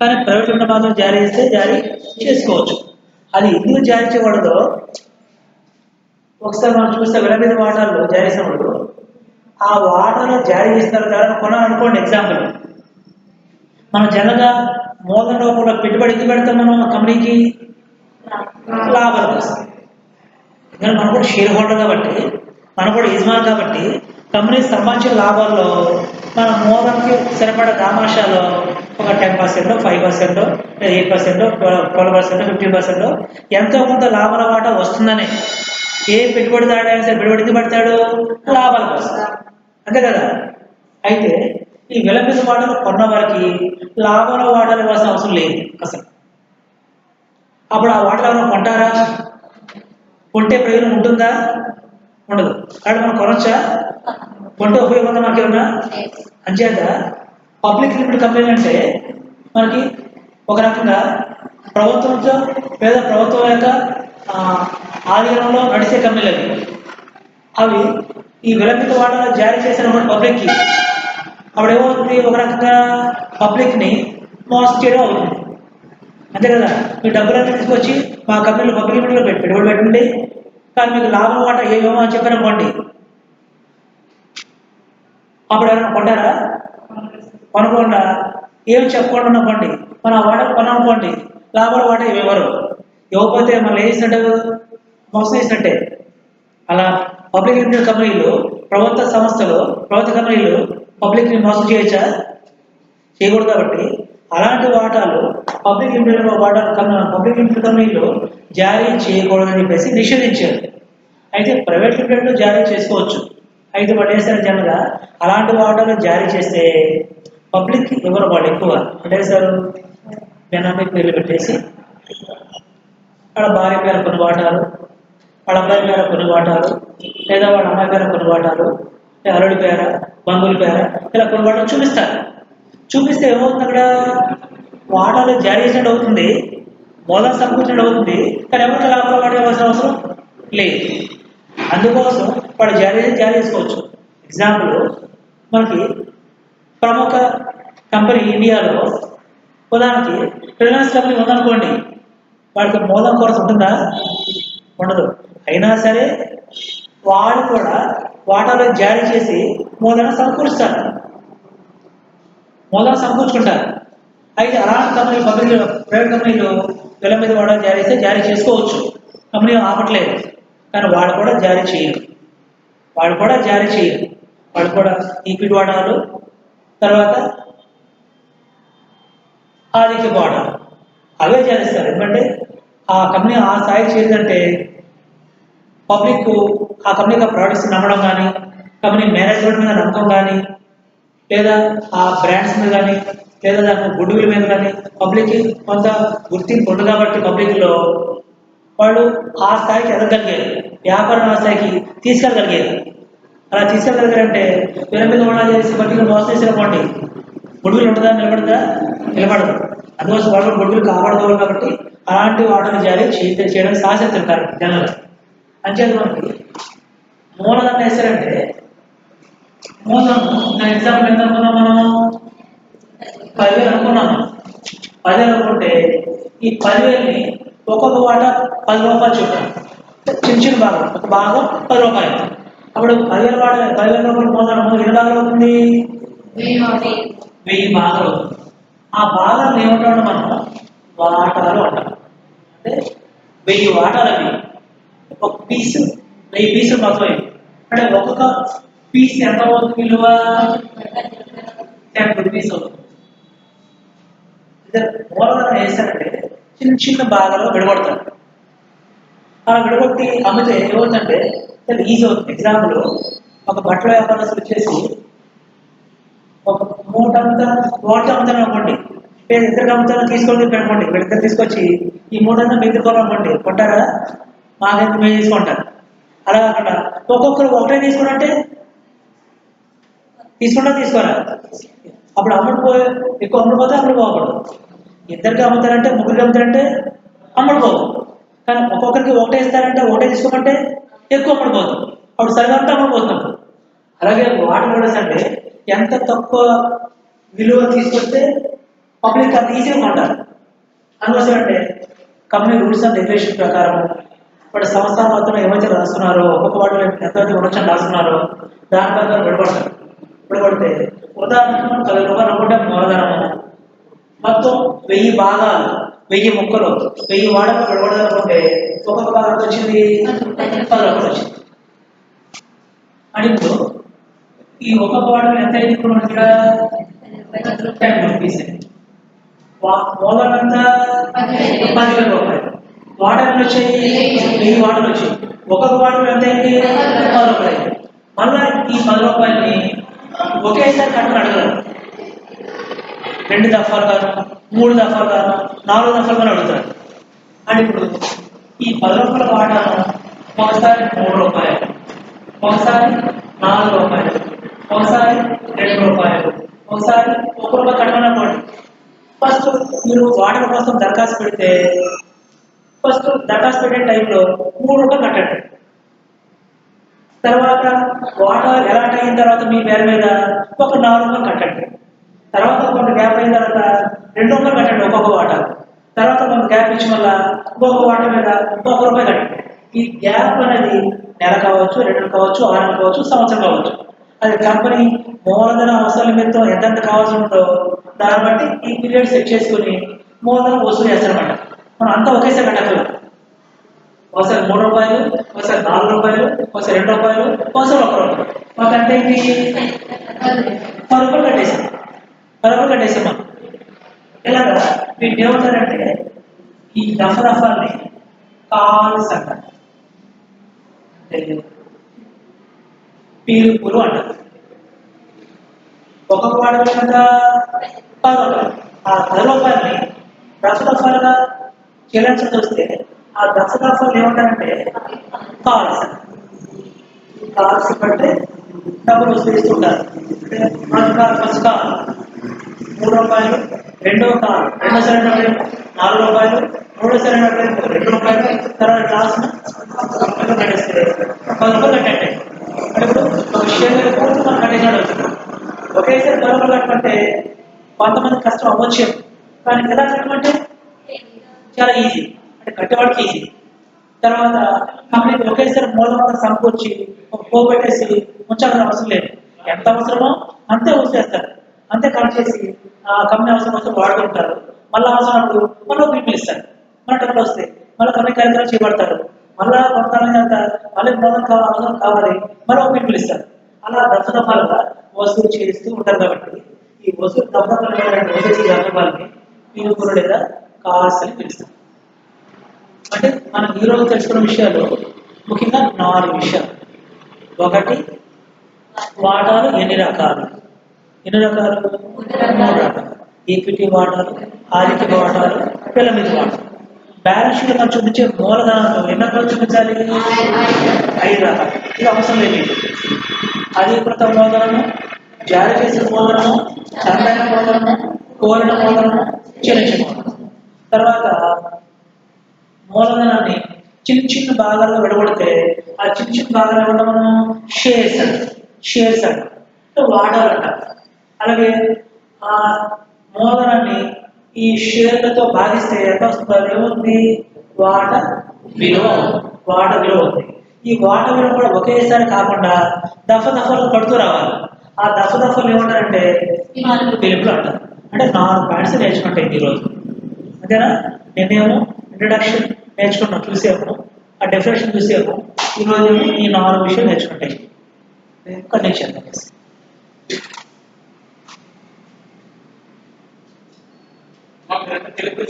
కానీ ప్రైవేట్ లిమిటెడ్ మాత్రం జారీ చేస్తే జారీ చేసుకోవచ్చు. అది ఎందుకు జారీ చేయకూడదు ఒకసారి మనం చూస్తే విలంబిత వాటాల్లో జారీ చేసినప్పుడు ఆ వాటాలు జారీ చేస్తారు కదా కొనాలి అనుకోండి. ఎగ్జాంపుల్, మనం జనరల్గా మూలధన రూపంలో పెట్టుబడి ఎందుకు పెడతాం మనం కంపెనీకి? లాభాల కోసం. ఎందుకంటే మనం కూడా షేర్ హోల్డర్ కాబట్టి, మనం కూడా యజమాని కాబట్టి కంపెనీకి సంబంధించిన లాభాల్లో మన మూలధనకి సరిపడా దామాషాలో ఒక 10%, 5%, 8%, 12%, 15% ఎంతో కొంత లాభాల వాటా వస్తుందని ఏ పెట్టుబడిదారుడైనా సరే పెట్టుబడి ఎందుకు పెడతాడు? లాభాల కోసం, అంతే కదా. అయితే ఈ విలంబిత వాటాలు కొన్న వారికి లాభాల వాటాలు ఇవ్వాల్సిన అవసరం లేదు అసలు. అప్పుడు ఆ వాటాలు ఎవరైనా కొంటారా? కొంటే ప్రయోజనం ఉంటుందా? ఉండదు. కాబట్టి మనం కొనొచ్చా? కొంటే ఉపయోగం ఉందా మనకి ఏమన్నా? అంచేత పబ్లిక్ లిమిటెడ్ కంపెనీ అంటే మనకి ఒక రకంగా ప్రభుత్వంతో లేదా ప్రభుత్వం యొక్క ఆధీనంలో నడిచే కంపెనీలు అవి ఈ విలంబిత వాటాలు జారీ చేసినప్పుడు పబ్లిక్కి అప్పుడు ఏమవుతుంది? ఒక రకంగా పబ్లిక్ని మోసం చేయడం అవుతుంది, అంతే కదా. మీ డబ్బులన్నీ తీసుకొచ్చి మా కంపెనీలో పబ్లిక్ లిమిటెడ్లో పెట్టుబడి పెట్టండి, కానీ మీకు లాభం వాటా ఏమేమో అని చెప్పారనుకోండి, అప్పుడు ఎవరైనా కొంటారా? కొనకుండా ఏమి చెప్పకుండా అనుకోండి, మనం ఆ వాటలు కొనాలనుకోండి, లాభాల వాటా ఇవ్వరు. ఇవ్వకపోతే మనం ఏం చేసినట్టు? మోసం చేసినట్టే. అలా పబ్లిక్ లిమిటెడ్ కంపెనీలు, ప్రభుత్వ సంస్థలు, ప్రభుత్వ కంపెనీలు పబ్లిక్ని మోసం చేయొచ్చా? చేయకూడదు. కాబట్టి అలాంటి వాటాలు పబ్లిక్ లిమిటెడ్ పబ్లిక్ లిమిటెడ్ కంపెనీలు జారీ చేయకూడదని చెప్పేసి నిషేధించారు. అయితే ప్రైవేట్ లిమిటెడ్లో జారీ చేసుకోవచ్చు. అయితే వాళ్ళు వేసారు జనరల్గా అలాంటి వాటాలు జారీ చేస్తే పబ్లిక్ ఎవరు వాళ్ళు ఎక్కువ అంటే సార్ బెనామీ పేర్లు పెట్టేసి వాళ్ళ భార్య పేరు కొన్ని వాటాలు, వాళ్ళ అబ్బాయి పేర కొన్ని వాటాలు, లేదా వాళ్ళ అమ్మాయి పేర కొన్ని వాటాలు, లేదా అల్లుడి పేర, బంధువుల పేర, ఇలా కొన్ని వాటాలు చూపిస్తారు. చూపిస్తే ఏమవుతుంది? అక్కడ వాటాలు జారీ చేసినట్టు అవుతుంది, మూలధనం సమకూర్చినట్టు అవుతుంది, కానీ ఎవరికి లాభాలు వాడే అవసరం లేదు. అందుకోసం వాడు జారీ చేసుకోవచ్చు. ఎగ్జాంపుల్, మనకి ప్రముఖ కంపెనీ ఇండియాలో ఉదాహరణకి రిలయన్స్ కంపెనీ ఉందనుకోండి, వాడికి మూలధన కొరత ఉంటుందా? ఉండదు. అయినా సరే వాడు కూడా వాటాలు జారీ చేసి మూలధనం సమకూరుస్తారు, మూలధనం సమకూర్చుకుంటారు. అయితే అలాంటి కంపెనీ ప్రైవేట్ కంపెనీలు విలంబిత వాటాలు జారీ చేస్తే జారీ చేసుకోవచ్చు, కంపెనీ ఆపట్లేదు. కానీ వాడు కూడా జారీ చేయరు, వాడు కూడా ఈక్విటీ వాటాలు, తర్వాత ఆధిక్య వాటాలు అవే జారిస్తారు. ఎందుకంటే ఆ కంపెనీ ఆ స్థాయికి చేరిందంటే పబ్లిక్ ఆ కంపెనీ యొక్క ప్రోడక్ట్స్ నమ్మడం కానీ, కంపెనీ మేనేజ్మెంట్ మీద నమ్మకం కానీ, లేదా ఆ బ్రాండ్స్ మీద కానీ, లేదా దాని గుడ్ విల్ మీద కానీ పబ్లిక్కి కొంత గుర్తింపు ఉంది. కాబట్టి పబ్లిక్లో వాళ్ళు ఆ స్థాయికి ఎదగలిగారు, వ్యాపారం ఆ స్థాయికి తీసుకెళ్ళగలిగారు. అలా తీసుకెళ్ళగలిగారంటే విలంబిత వాటాలు చేసి పట్టిన మోసం చేసినప్పండి గుడ్ విల్ ఉంటుందా? నిలబడదు. అందుకోసం వాళ్ళు గుడ్ విల్ కాపాడుకోవాలి. కాబట్టి అలాంటి వాటాలు జారీ చేయడానికి సాహసిస్తారు కరెక్ట్ జనరల్. అంచేది మనకి మూలధనం వేస్తారంటే మూలధనం దాని ఎగ్జాంపుల్ ఎంత అనుకున్నాం మనం? 10,000 అనుకున్నాము. 10,000 అనుకుంటే ఈ 10,000ని ఒక్కొక్క వాటా 10 రూపాయలు చూద్దాం, చిన్న భాగం, ఒక భాగం 10 రూపాయలు. అప్పుడు 10,000 వాటాలు 10,000 రూపాయలు మూలధనం ఎన్ని భాగాలు అవుతుంది? 1000 భాగాలు అవుతుంది. ఆ భాగాలు ఏమంటాం మనం? వాటాలు అంటాం. అంటే 1000 వాటాలు అవి, ఒక పీస్ 1000 పీసులు మొత్తం. అంటే ఒక్కొక్క పీస్ ఎంత అవుతుంది విలువ? 10 రూపీస్ అవుతుంది. మూలధనం వేస్తారంటే చిన్న భాగాల్లో విడగొడతారు. అలా విడగొట్టి అమ్మితే ఏమవుతుందంటే ఈజీ అవుతుంది. ఎగ్జాంపుల్, ఒక బట్టల వ్యాపారస్తులు వచ్చేసి ఒక మూటంతా అమ్ముతాను అనుకోండి, ఇద్దరు అమ్ముతాను తీసుకొని అనుకోండి, వీళ్ళిద్దరు తీసుకొచ్చి ఈ మూటంతా మీరు తీసుకోవాలనుకోండి, కొంటారా? మాకెంత మేము తీసుకుంటారు. అలా కాకుండా ఒక్కొక్కరు ఒకటే తీసుకున్నట్టే తీసుకుంటా తీసుకోరా? అప్పుడు ఎక్కువ అమ్ముడుపోతే అప్పుడు పోకూడదు. ఇద్దరికి అమ్ముతారంటే ముగ్గురికి అమ్ముతారంటే అమ్మడిపోదు. కానీ ఒక్కొక్కరికి ఒకటే ఇస్తారంటే ఒకటే తీసుకోమంటే ఎక్కువ అమ్మడిపోదు. అప్పుడు సరిగ్గా అమ్మడిపోతున్నాం. అలాగే వాటర్ మోడల్స్ అంటే ఎంత తక్కువ విలువ తీసుకొస్తే పబ్లిక్ అంత ఈజీగా కొంటారు. అందుకోసం అంటే కంపెనీ రూల్స్ అండ్ రెగ్యులేషన్ ప్రకారం ఇప్పుడు సంస్థ మొత్తం ఏమైతే రాస్తున్నారో ఒక్కొక్క వాటిలో ఎంతైతే ఉండొచ్చని రాస్తున్నారో దాని ప్రకారం విడబడతారు. విడబడితే ఉదాహరణకు 10 రూపాయలు అనుకుంటే మూలధనము మొత్తం 1000 భాగాలు 1000 ముక్కలు 1000 వాడలు విడబడాలనుకుంటే ఒక్కొక్క భాగం ఎంత వచ్చింది 10 రూపాయలు వచ్చింది. అని ఇప్పుడు ఈ ఒక్కొక్క వాడలు ఎంత అయింది ఇప్పుడు మన దగ్గర 10 రూపీస్. మూలధనం ఎంత 10,000 రూపాయలు. వాటర్లు వచ్చాయి 1000 వాటర్లు వచ్చాయి. ఒక్కొక్క వాటర్ ఎంత అయింది 10 రూపాయలు. మళ్ళా ఈ 10 రూపాయలని ఒకేసారి కట్టని అడగరు. 2 దఫాలు కాదు 3 దఫాలు కాదు 4 దఫాలు కానీ అడుగుతారు. అని ఇప్పుడు ఈ 10 రూపాయల వాటాను ఒకసారి 3 రూపాయలు, ఒకసారి 4 రూపాయలు, ఒకసారి 2 రూపాయలు, ఒకసారి 1 రూపాయి కట్టమనుకోండి. ఫస్ట్ మీరు వాటర్ కోసం దరఖాస్తు పెడితే ఫస్ట్ దరఖాస్తు పెట్టే టైంలో 3 రూపాయలు కట్టండి. తర్వాత వాటర్ ఎలాంటి అయిన తర్వాత మీ పేరు మీద ఒక 4 రూపాయలు కట్టండి. తర్వాత కొంత గ్యాప్ అయిన తర్వాత 2 రూపాయలు కట్టండి ఒక్కొక్క వాటర్. తర్వాత కొంత గ్యాప్ ఇచ్చి వల్ల ఒక్కొక్క వాటర్ మీద 1 రూపాయి కట్టండి. ఈ గ్యాప్ అనేది నెల కావచ్చు, 2 నెలలు కావచ్చు, 6 నెలలు కావచ్చు, సంవత్సరం కావచ్చు. అది కంపెనీ మూలధన అవసరాల నిమిత్తం ఎంతెంత కావాల్సి ఉందో దాన్ని బట్టి ఈ పీరియడ్ సెట్ చేసుకుని మూలధనం వసూలు చేస్తారన్నమాట. మనం అంతా ఒకేసారి కట్టగలం. ఒకసారి 3 రూపాయలు, ఒకసారి 4 రూపాయలు, ఒకసారి 2 రూపాయలు, ఒకసారి 1 రూపాయలు. మాకు అంటే ఇది 10 రూపాయలు కట్టేసాం. 10 రూపాయలు కట్టేసాం మనం. ఇలాగా వీటిని ఏమంటారంటే ఈ దఫాల్ని కాల్స్ అంటారు. పీలుపులు అంటారు. ఒక్కొక్క వాటర్ కనుక 10 రూపాయలు. ఆ 10 రూపాయలని దఫాలుగా చెల్లించాల్సి వస్తే ఆ దఫాలు ఏమంటారంటే కాల్స్. కాల్స్ కంటే డబ్బులు వస్తుంటారు. ఫస్ట్ కాల్ 3 రూపాయలు, రెండో కాల్ రెండోసారి 4 రూపాయలు, మూడోసారి 2 రూపాయలు, తర్వాత లాస్ట్ కట్టేస్తే 10 రూపాయలు కట్టండి. ఇప్పుడు ఒక షేర్ పూర్తి మనం కట్టేసాడు వచ్చింది. ఒకేసారి 10 రూపాయలు కట్టమంటే కొంతమంది కష్టం అవ్వచ్చు. కానీ ఎలా కట్టమంటే చాలా ఈజీ. అంటే కట్టేవాడికి ఈజీ. తర్వాత కంపెనీకి ఒకేసారి మూలధనం సమకూర్చి పోగొట్టేసి ఉంచాల్సిన అవసరం లేదు. ఎంత అవసరమో అంతే చేస్తారు. అంతే కట్ చేసి ఆ కంపెనీ అవసరం కోసం వాడుకుంటారు. మళ్ళీ అవసరమైనప్పుడు మళ్ళీ పీపుల్ ఇస్తారు. మన డబ్బులు వస్తాయి. మళ్ళీ కంపెనీ కార్యక్రమాలు చేపడతారు. మళ్ళీ కొంతకాలం తర్వాత మళ్ళీ మూలధనం అవసరం కావాలి మరో పీపుల్ ఇస్తారు. అలా దఫాలుగా వసూలు చేస్తూ ఉంటారు. కాబట్టి ఈ వసూలు దఫాలని పీలుపులు లేదా కాల్స్ అని పిలుస్తారు. అంటే మనం ఈరోజు తెలుసుకున్న విషయాలు ముఖ్యంగా 4 విషయాలు. ఒకటి వాటాలు ఎన్ని రకాలు? 3 రకాలు. ఈక్విటీ వాటాలు, ఆర్థిక వాటాలు, పిరమిడ్ వాటాలు. బ్యాలెన్స్ షీట్ మనం చూపించే మూలధనాలు ఎన్ని రకాలు చూపించాలి? 5 రకాలు. ఇది అవసరం లేదు. అధీకృత మూలధనము, జారీ చేసిన మూలధనము, చందన మూలధనము, కోరిన మూలధనము, చెల్లించిన మూలధనం. తర్వాత మూలధనాన్ని చిన్న చిన్న భాగాల్లో విడగొడితే ఆ చిన్న చిన్న భాగాలు ఇవ్వడం మనం షేర్స్ అంటాం, వాటాలు అంటాం. అలాగే ఆ మూలధనాన్ని ఈ షేర్లతో భాగిస్తే ఎంత వస్తుందో ఏముంది? వాట విలువ ఉంది. ఈ వాట విలువ కూడా ఒకేసారి కాకుండా దఫాలు కడుతూ రావాలి. ఆ దఫాలు ఏమంటారంటే పిలుపులు అంటారు. అంటే 4 పాయింట్స్ నేర్చుకుంటాయి ఈరోజు. అంతేనా? నేనేమో ఇంట్రడక్షన్ నేర్చుకున్నాం, చూసాము. ఆ డెఫినేషన్ చూసాము. ఈరోజు ఈ 4 విషయాలు నేర్చుకుంటాయి. కనెక్షన్ తెలుగు